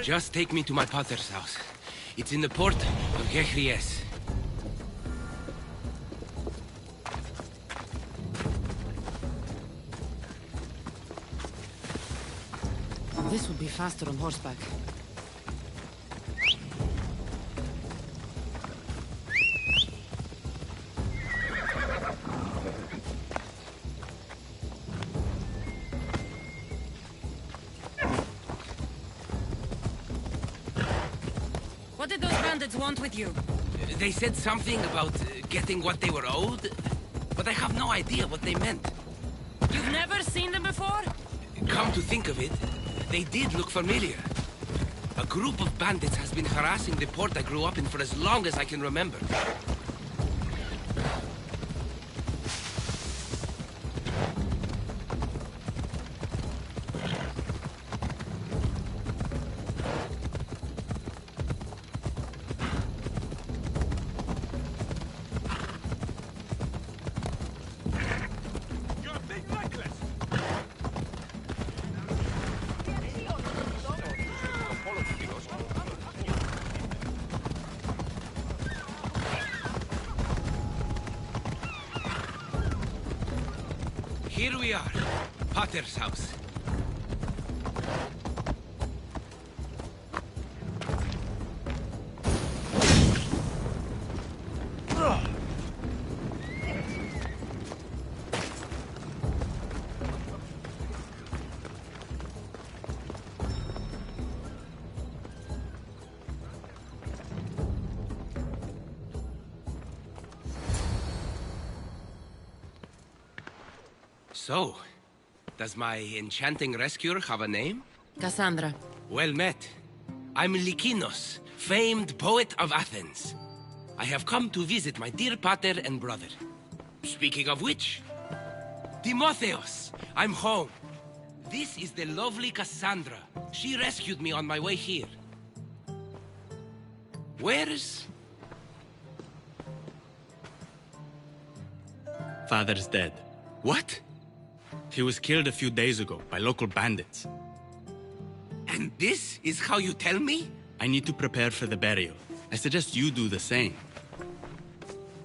Just take me to my pater's house. It's in the port of Gehries. This would be faster on horseback. What did those bandits want with you? They said something about getting what they were owed, but I have no idea what they meant. You've never seen them before? Come to think of it, they did look familiar. A group of bandits has been harassing the port I grew up in for as long as I can remember. Here we are, Pater's house. So, does my enchanting rescuer have a name? Cassandra. Well met. I'm Lykinos, famed poet of Athens. I have come to visit my dear pater and brother. Speaking of which, Timotheos, I'm home. This is the lovely Cassandra. She rescued me on my way here. Where's... Father's dead. What? He was killed a few days ago by local bandits. And this is how you tell me? I need to prepare for the burial. I suggest you do the same.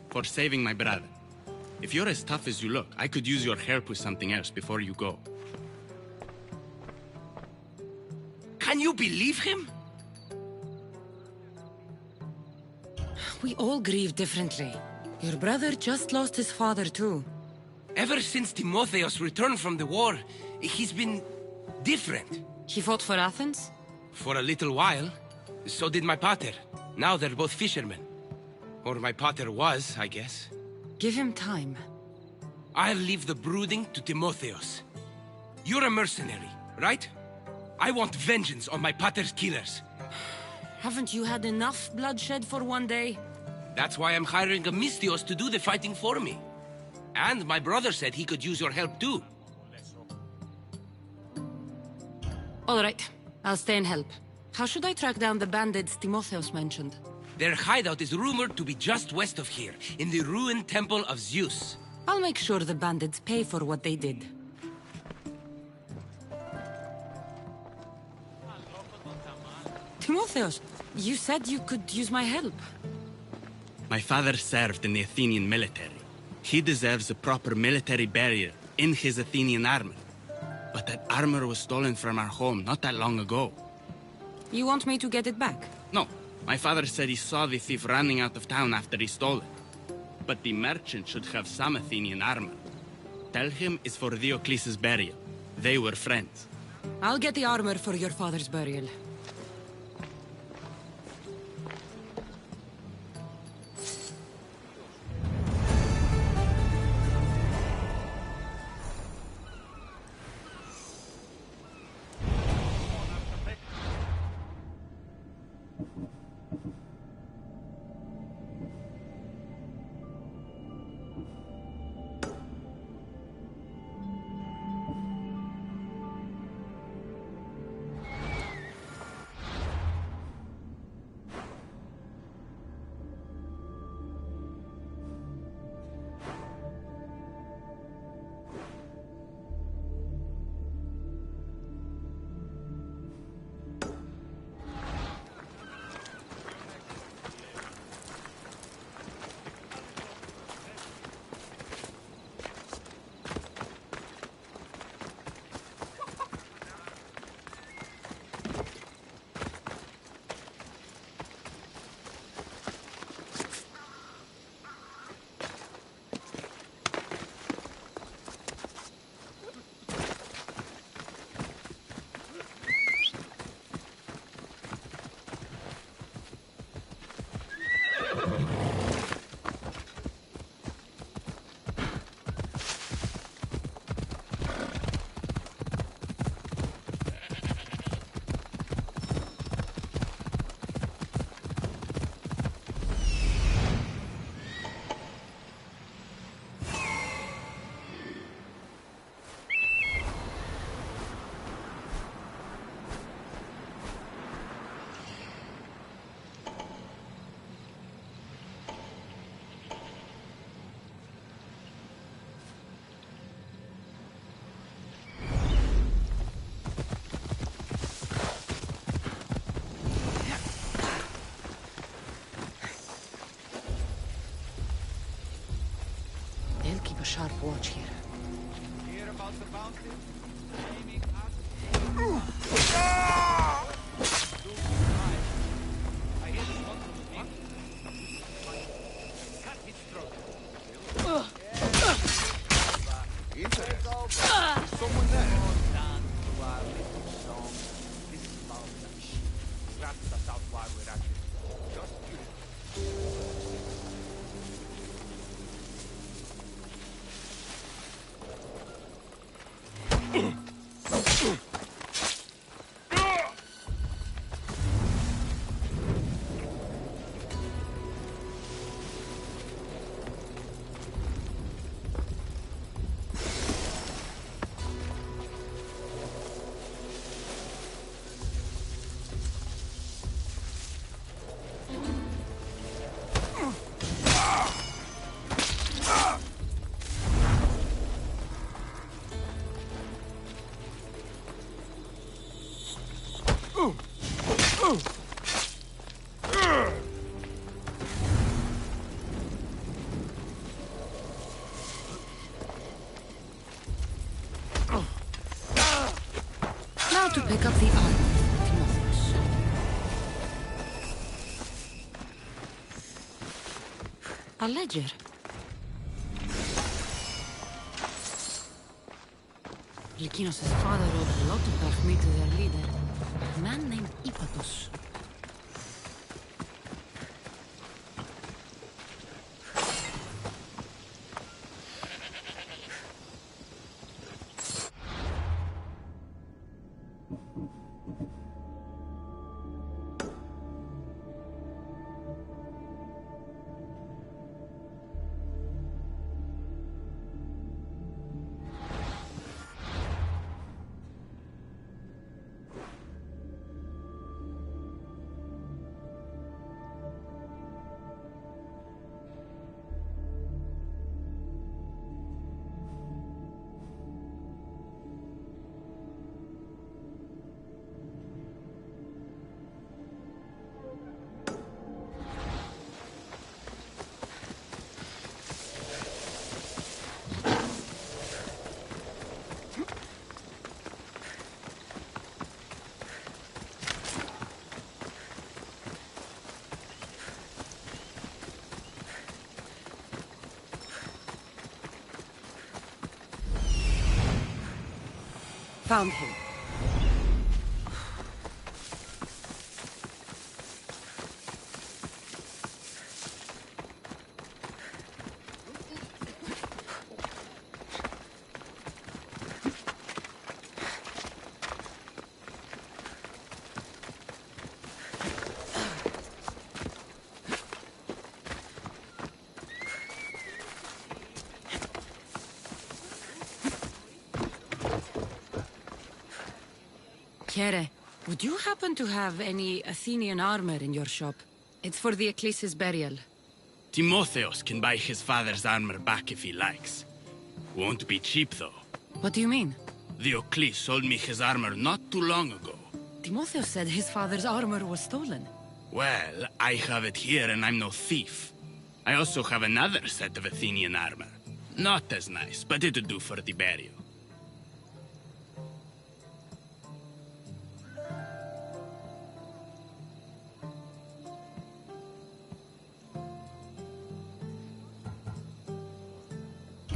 For saving my brother. If you're as tough as you look, I could use your help with something else before you go. Can you believe him? We all grieve differently. Your brother just lost his father too. Ever since Timotheos returned from the war, he's been different. He fought for Athens? For a little while. So did my pater. Now they're both fishermen. Or my pater was, I guess. Give him time. I'll leave the brooding to Timotheos. You're a mercenary, right? I want vengeance on my pater's killers. Haven't you had enough bloodshed for one day? That's why I'm hiring a Mystios to do the fighting for me. And my brother said he could use your help too. All right, I'll stay and help. How should I track down the bandits Timotheos mentioned? Their hideout is rumored to be just west of here, in the ruined temple of Zeus. I'll make sure the bandits pay for what they did. Timotheos, you said you could use my help. My father served in the Athenian military. He deserves a proper military burial in his Athenian armor. But that armor was stolen from our home not that long ago. You want me to get it back? No. My father said he saw the thief running out of town after he stole it. But the merchant should have some Athenian armor. Tell him it's for Diocles' burial. They were friends. I'll get the armor for your father's burial. Keep a sharp watch here. Hear about the bounty? I hear this one from the people. Cut his throat. Is someone there? Down to our little song. This is mountain sheep. Wraps us out while we're at it. Just beautiful. Now to pick up the armor, Timotheus. A ledger. Lykinos' father wrote a lot about me to their leader, a man named Ipatos. found him. Kere, would you happen to have any Athenian armor in your shop? It's for the Ecclesi's burial. Timotheos can buy his father's armor back if he likes. Won't be cheap, though. What do you mean? The Eccles sold me his armor not too long ago. Timotheos said his father's armor was stolen. Well, I have it here and I'm no thief. I also have another set of Athenian armor. Not as nice, but it'll do for the burial.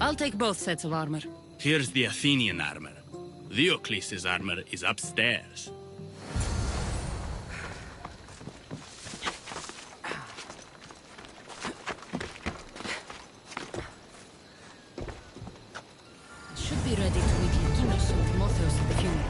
I'll take both sets of armor. Here's the Athenian armor. Diocles' armor is upstairs. Should be ready to meet Lykinos and Timotheos at the funeral.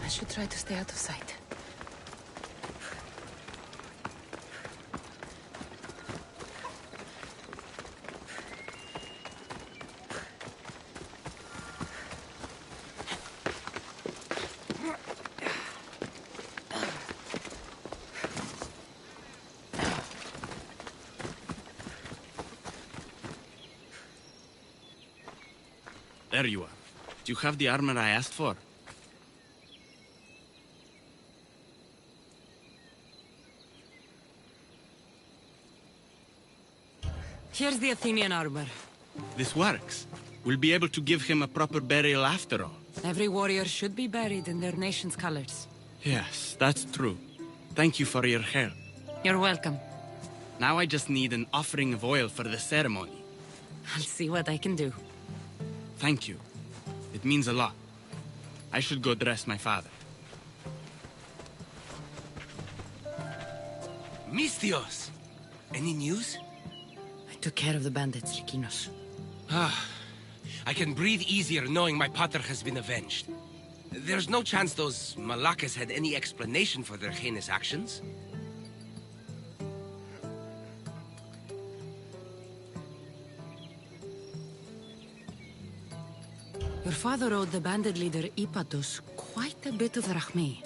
I should try to stay out of sight. There you are. Do you have the armor I asked for? Here's the Athenian armor. This works. We'll be able to give him a proper burial after all. Every warrior should be buried in their nation's colors. Yes, that's true. Thank you for your help. You're welcome. Now I just need an offering of oil for the ceremony. I'll see what I can do. Thank you. It means a lot. I should go dress my father. Mistios! Any news? I took care of the bandits, Lykinos. I can breathe easier knowing my pater has been avenged. There's no chance those Malakas had any explanation for their heinous actions. Your father owed the bandit leader Ipatos quite a bit of drachmae.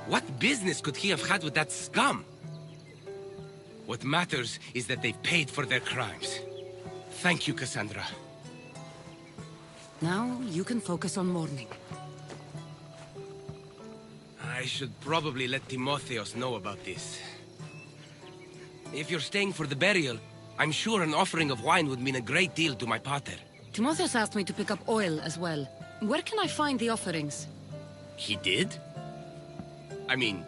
What business could he have had with that scum? What matters is that they've paid for their crimes. Thank you, Cassandra. Now you can focus on mourning. I should probably let Timotheos know about this. If you're staying for the burial, I'm sure an offering of wine would mean a great deal to my pater. Timotheos asked me to pick up oil as well. Where can I find the offerings? He did? I mean,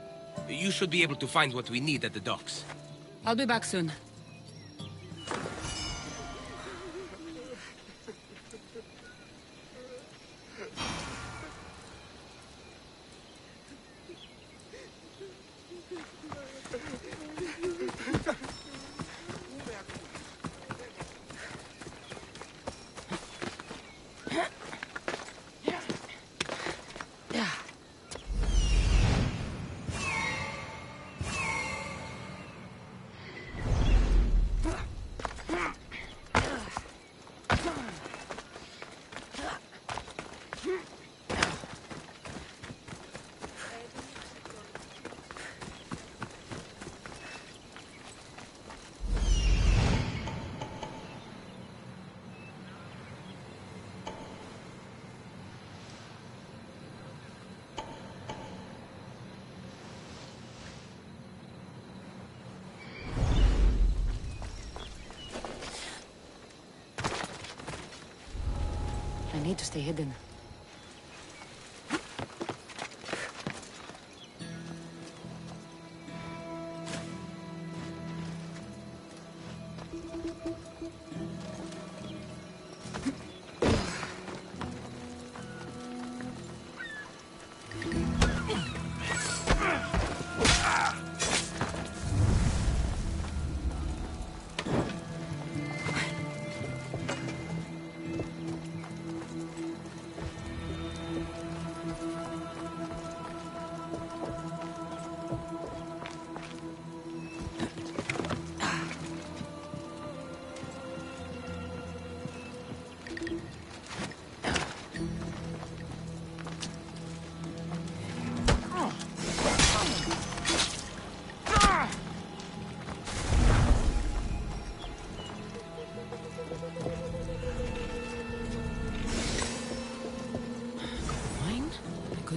you should be able to find what we need at the docks. I'll be back soon. need to stay hidden.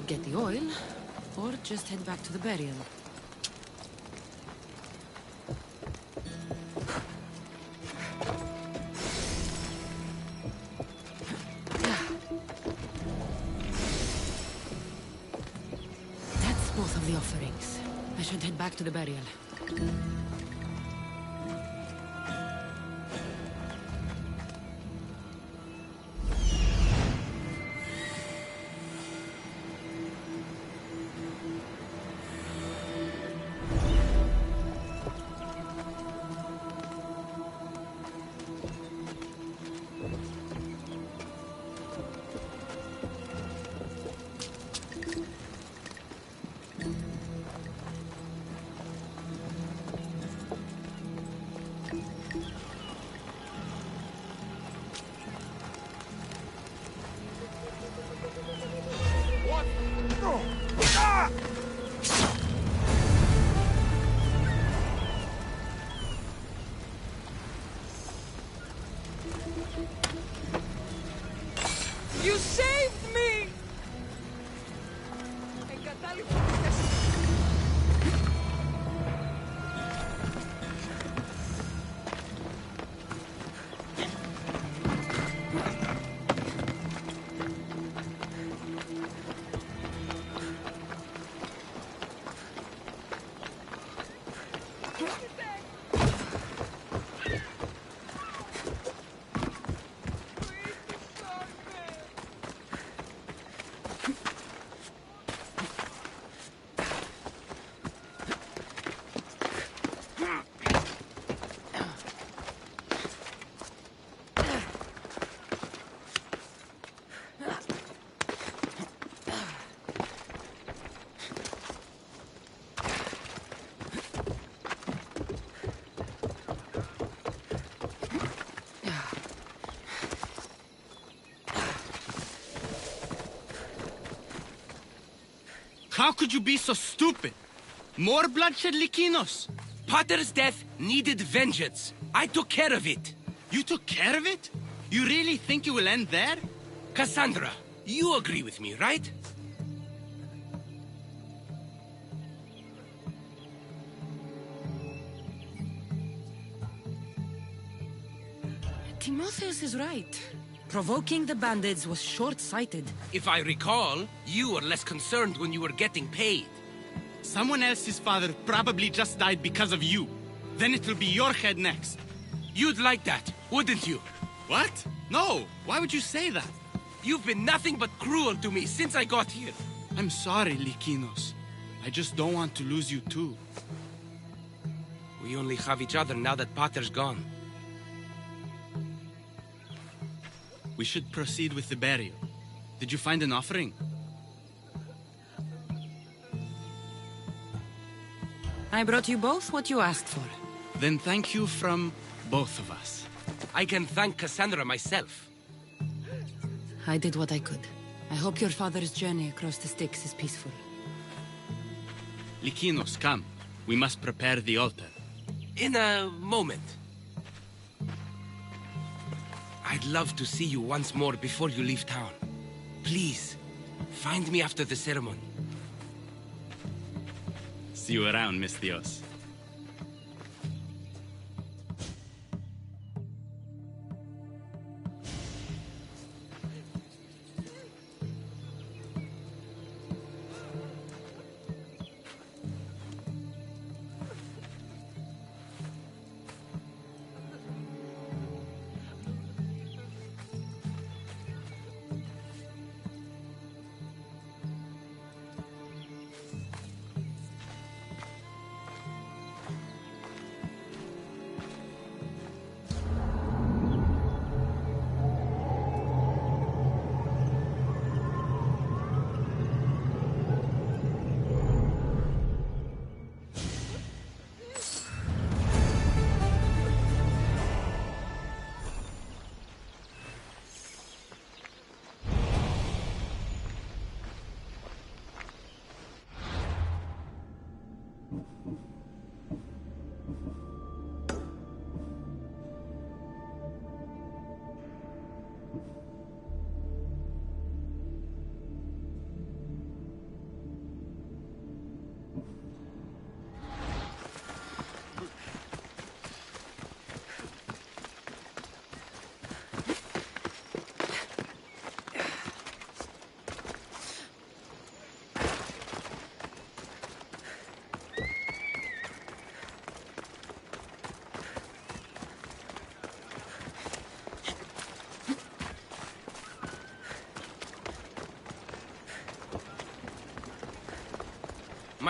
Get the oil, or just head back to the burial. That's both of the offerings. I should head back to the burial. You saved me! How could you be so stupid? More bloodshed, Likinos? Potter's death needed vengeance. I took care of it. You took care of it? You really think it will end there? Cassandra, you agree with me, right? Timotheus is right. Provoking the bandits was short-sighted. If I recall, you were less concerned when you were getting paid. Someone else's father probably just died because of you. Then it will be your head next. You'd like that, wouldn't you? What? No! Why would you say that? You've been nothing but cruel to me since I got here. I'm sorry, Likinos. I just don't want to lose you too. We only have each other now that Potter's gone. We should proceed with the burial. Did you find an offering? I brought you both what you asked for. Then thank you from both of us. I can thank Cassandra myself. I did what I could. I hope your father's journey across the Styx is peaceful. Likinos, come. We must prepare the altar. In a moment. I'd love to see you once more before you leave town. Please, find me after the ceremony. See you around, Miss Dios.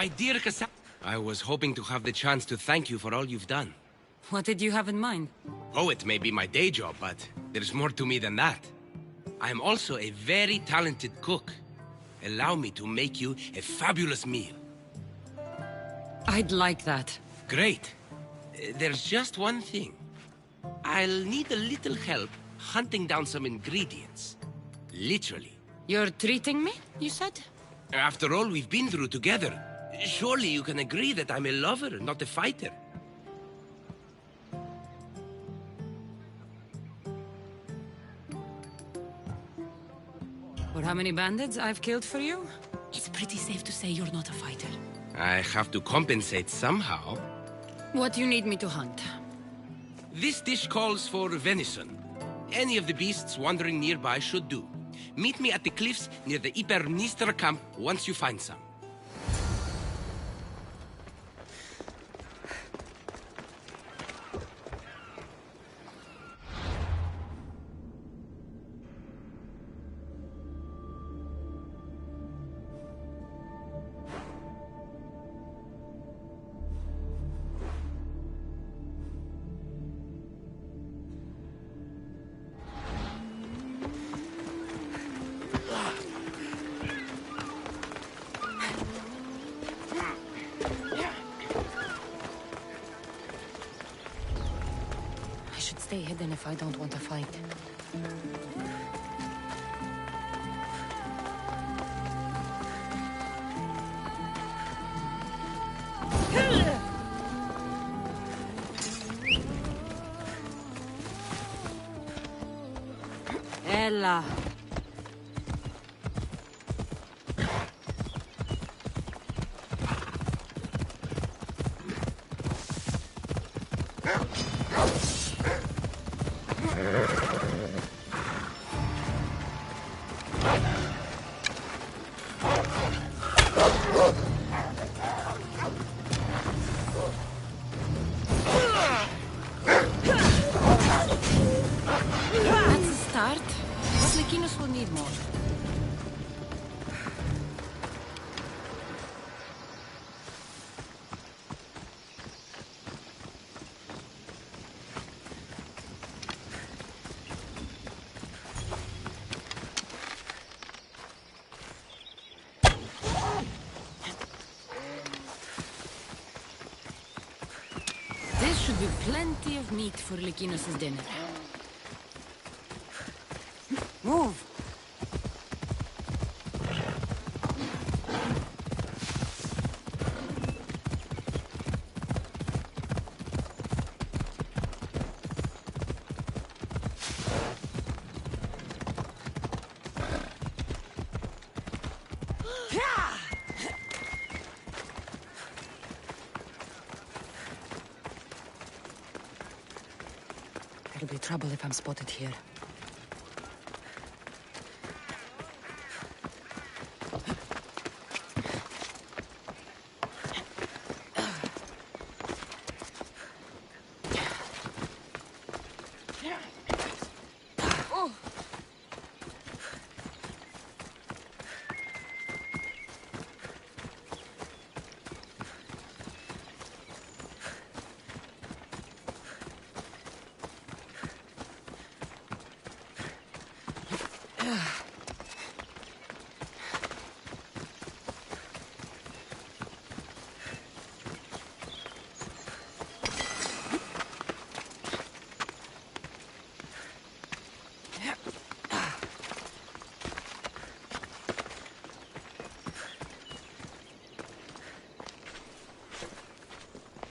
My dear Cassandra, I was hoping to have the chance to thank you for all you've done. What did you have in mind? Poet may be my day job, but there's more to me than that. I'm also a very talented cook. Allow me to make you a fabulous meal. I'd like that. Great. There's just one thing. I'll need a little help hunting down some ingredients. Literally. You're treating me, you said? After all we've been through together, surely you can agree that I'm a lover, not a fighter. For how many bandits I've killed for you? It's pretty safe to say you're not a fighter. I have to compensate somehow. What do you need me to hunt? This dish calls for venison. Any of the beasts wandering nearby should do. Meet me at the cliffs near the Ipernistra camp once you find some. Stay hidden if I don't want to fight. Ella. There should be plenty of meat for Likinos' dinner. Move! There'll be trouble if I'm spotted here.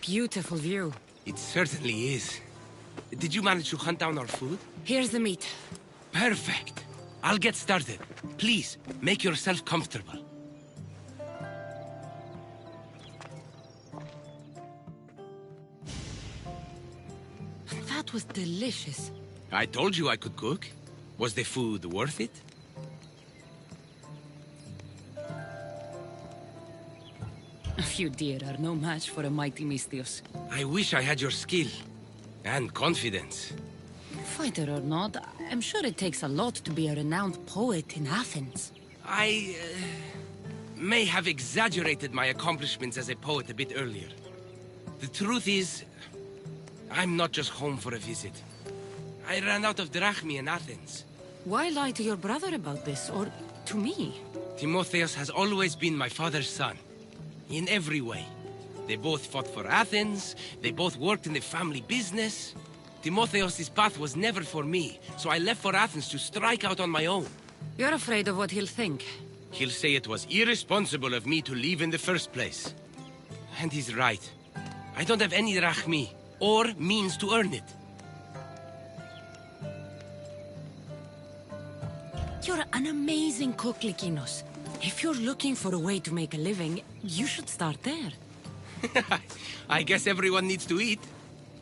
Beautiful view. It certainly is. Did you manage to hunt down our food? Here's the meat. Perfect. I'll get started. Please, make yourself comfortable. That was delicious. I told you I could cook. Was the food worth it? A few deer are no match for a mighty Misthios. I wish I had your skill. And confidence. Fighter or not, I'm sure it takes a lot to be a renowned poet in Athens. may have exaggerated my accomplishments as a poet a bit earlier. The truth is, I'm not just home for a visit. I ran out of drachmi in Athens. Why lie to your brother about this, or to me? Timotheus has always been my father's son. In every way. They both fought for Athens, they both worked in the family business. Timotheus' path was never for me, so I left for Athens to strike out on my own. You're afraid of what he'll think. He'll say it was irresponsible of me to leave in the first place. And he's right. I don't have any drachmi, or means to earn it. You're an amazing cook, Lykinos. If you're looking for a way to make a living, you should start there. I guess everyone needs to eat.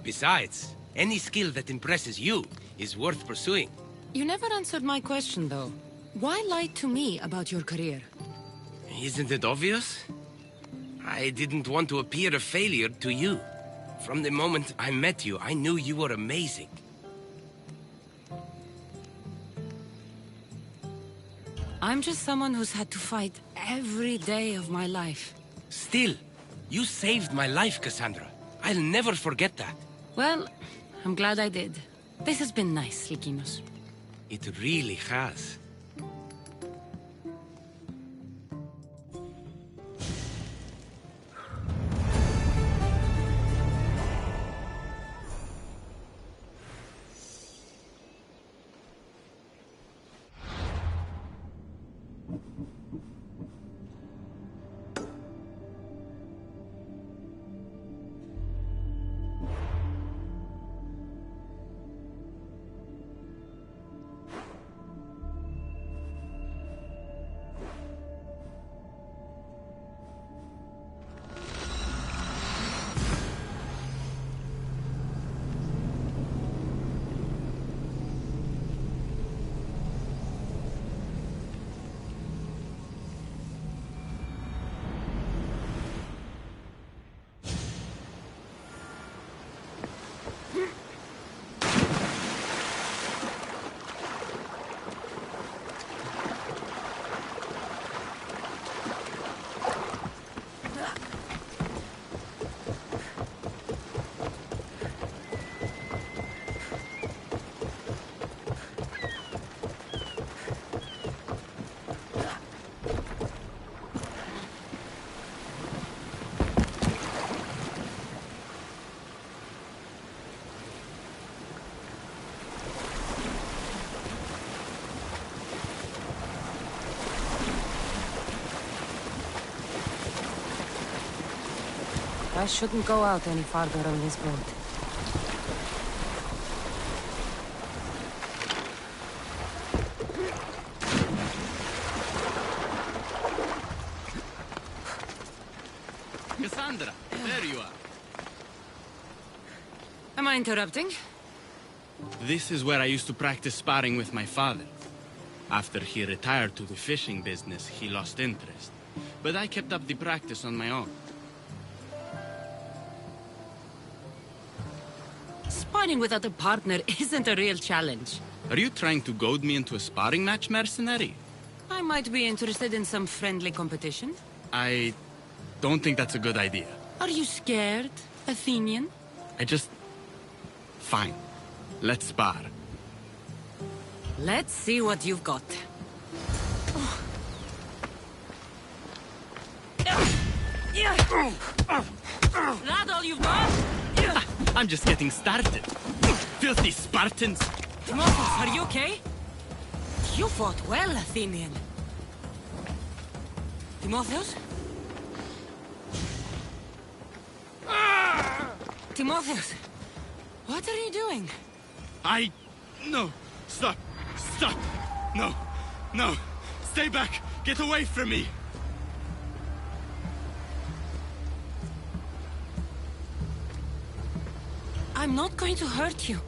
Besides, any skill that impresses you is worth pursuing. You never answered my question, though. Why lie to me about your career? Isn't it obvious? I didn't want to appear a failure to you. From the moment I met you, I knew you were amazing. I'm just someone who's had to fight every day of my life. Still, you saved my life, Cassandra. I'll never forget that. Well, I'm glad I did. This has been nice, Lykinos. It really has. I shouldn't go out any farther on this boat. Cassandra, there you are. Am I interrupting? This is where I used to practice sparring with my father. After he retired to the fishing business, he lost interest. But I kept up the practice on my own. Sparring without a partner isn't a real challenge. Are you trying to goad me into a sparring match, mercenary? I might be interested in some friendly competition. I don't think that's a good idea. Are you scared, Athenian? Fine. Let's spar. Let's see what you've got. That all you've got? I'm just getting started. Filthy Spartans! Timotheus, are you okay? You fought well, Athenian. Timotheus? Timotheus, what are you doing? No! Stop! Stop! No! No! Stay back! Get away from me! I'm not going to hurt you.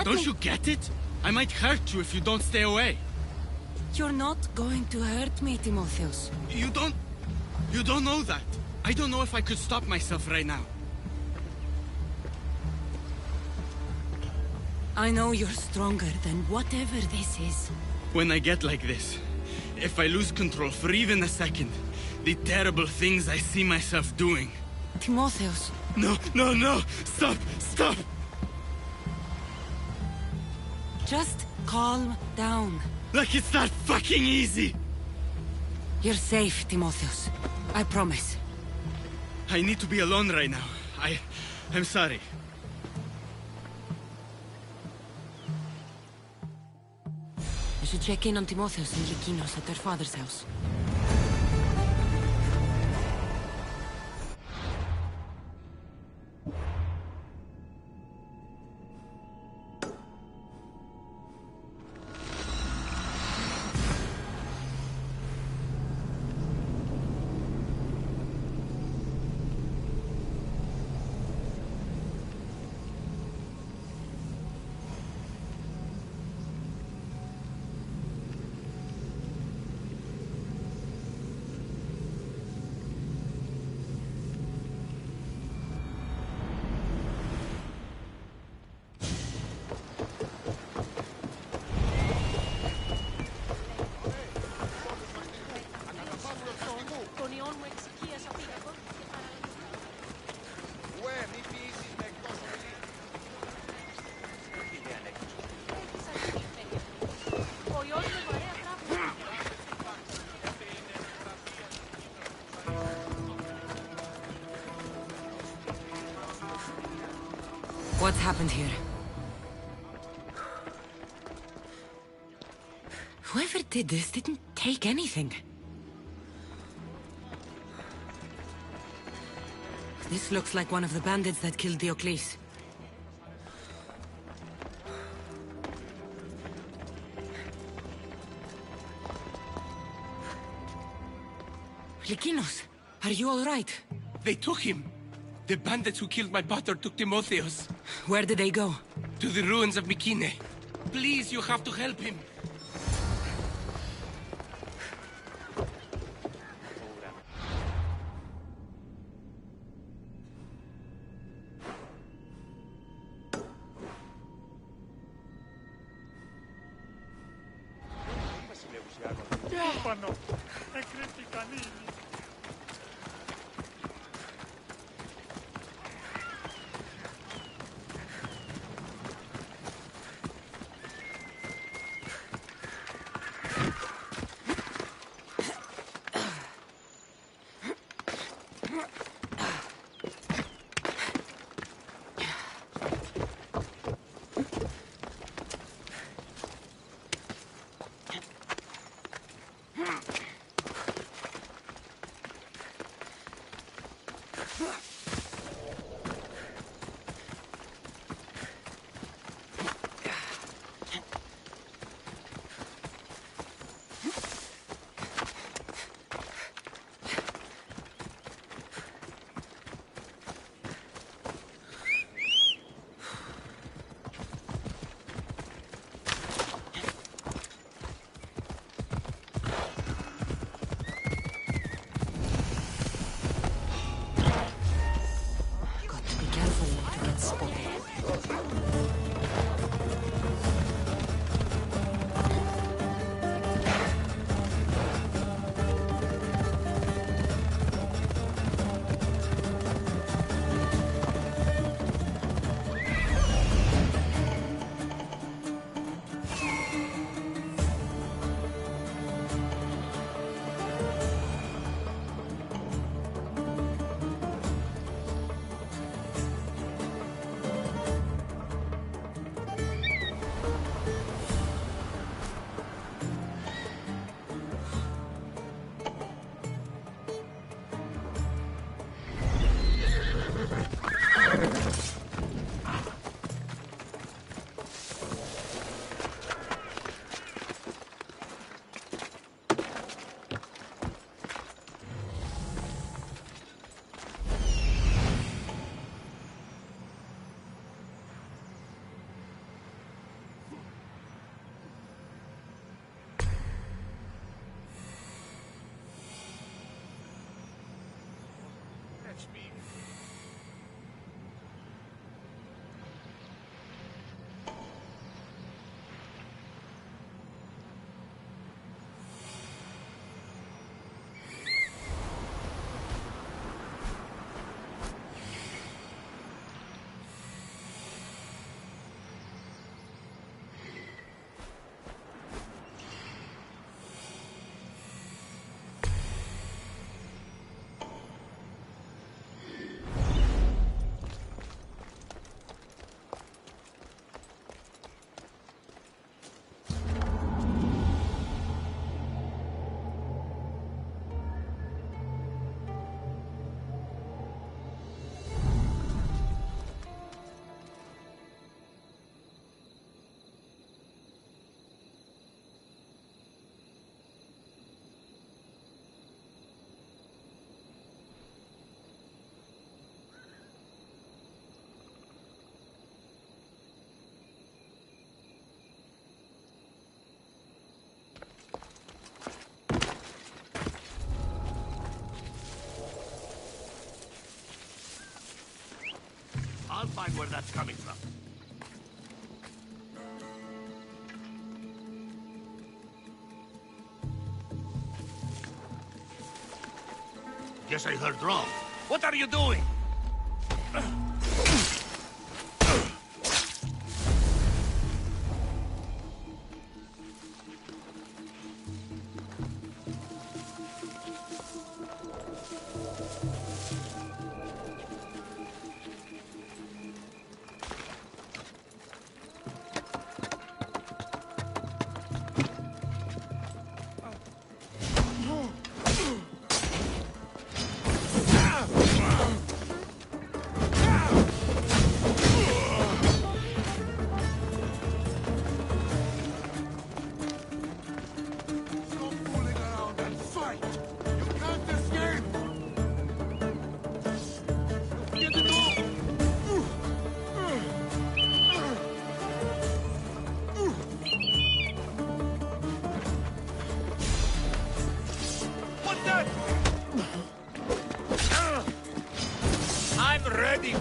Don't you get it? I might hurt you if you don't stay away. You're not going to hurt me, Timotheus. You don't know that. I don't know if I could stop myself right now. I know you're stronger than whatever this is. When I get like this, if I lose control for even a second, The terrible things I see myself doing. Timotheus. No, no, no! Stop! Stop! Just calm down. Like it's not fucking easy! You're safe, Timotheus. I promise. I need to be alone right now. I'm sorry. I should check in on Timotheus and Lykinos at their father's house. What's happened here? Whoever did this didn't take anything. This looks like one of the bandits that killed Diocles. Lykinos, are you all right? They took him. The bandits who killed my brother took Timotheus. Where did they go? To the ruins of Mykine. Please, you have to help him. find where that's coming from. Guess I heard wrong. What are you doing? I'm ready.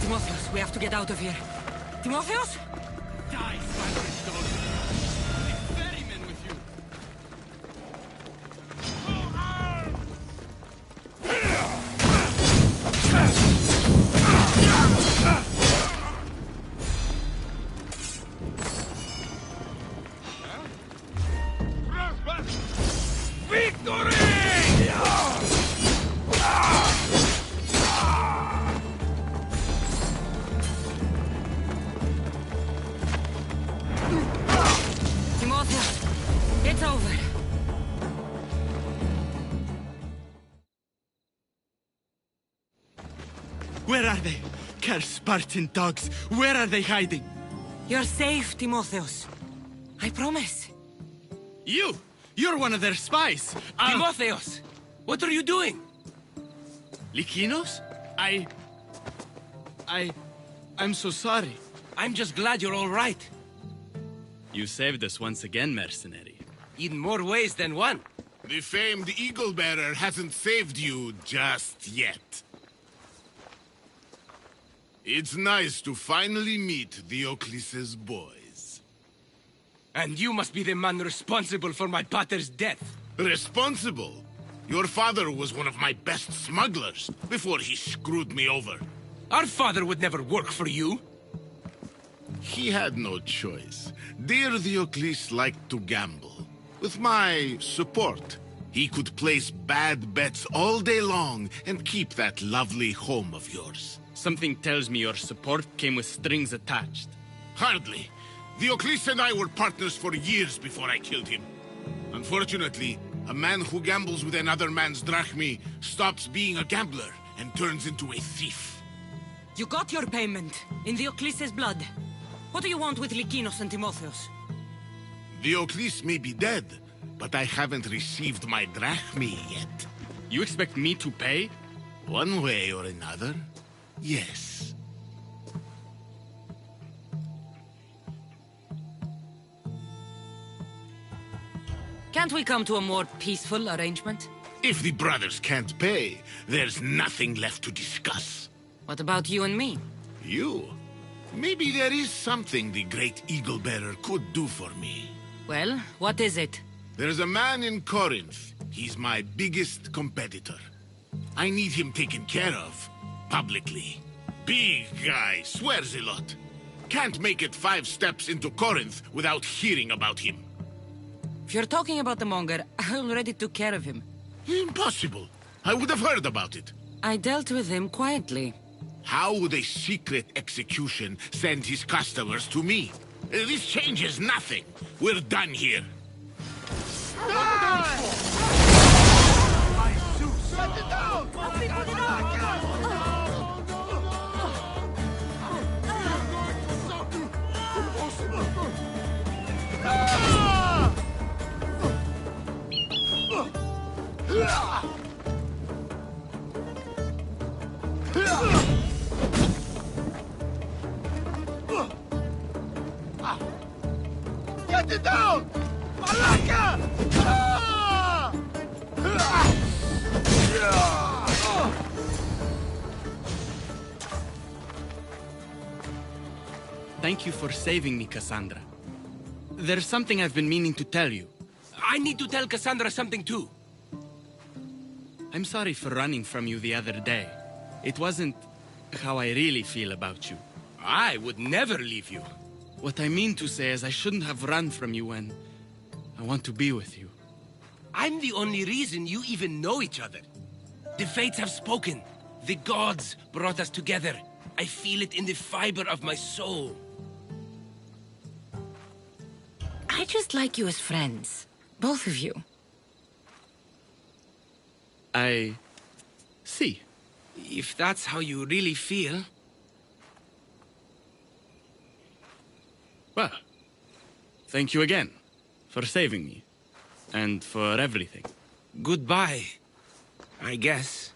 Timotheus, we have to get out of here. Timotheus? Die, spider's dog! Ferryman with you! It's over. Where are they? Cursed Spartan dogs! Where are they hiding? You're safe, Timotheus. I promise. You're one of their spies! Timotheus! What are you doing? Lykinos? I'm so sorry. I'm just glad you're all right. You saved us once again, mercenary. In more ways than one. The famed Eagle Bearer hasn't saved you just yet. It's nice to finally meet Diocles' boys. And you must be the man responsible for my pater's death. Responsible? Your father was one of my best smugglers before he screwed me over. Our father would never work for you. He had no choice. Dear Diocles liked to gamble. With my support, he could place bad bets all day long and keep that lovely home of yours. Something tells me your support came with strings attached. Hardly. Diocles and I were partners for years before I killed him. Unfortunately, a man who gambles with another man's drachmi stops being a gambler and turns into a thief. You got your payment, in Diocles' blood. What do you want with Lykinos and Timotheos? Diocles may be dead, but I haven't received my drachmae yet. You expect me to pay? One way or another, yes. Can't we come to a more peaceful arrangement? If the brothers can't pay, there's nothing left to discuss. What about you and me? You? Maybe there is something the great Eagle Bearer could do for me. Well, what is it? There's a man in Corinth. He's my biggest competitor. I need him taken care of, publicly. Big guy, swears a lot. Can't make it 5 steps into Corinth without hearing about him. If you're talking about the monger, I already took care of him. Impossible. I would have heard about it. I dealt with him quietly. How would a secret execution send his customers to me? This changes nothing. We're done here. Get it down! Malaka! Thank you for saving me, Cassandra. There's something I've been meaning to tell you. I need to tell Cassandra something too. I'm sorry for running from you the other day. It wasn't how I really feel about you. I would never leave you. What I mean to say is I shouldn't have run from you when I want to be with you. I'm the only reason you even know each other. The fates have spoken. The gods brought us together. I feel it in the fiber of my soul. I just like you as friends. Both of you. I see. If that's how you really feel... Well, thank you again for saving me and for everything. Goodbye, I guess.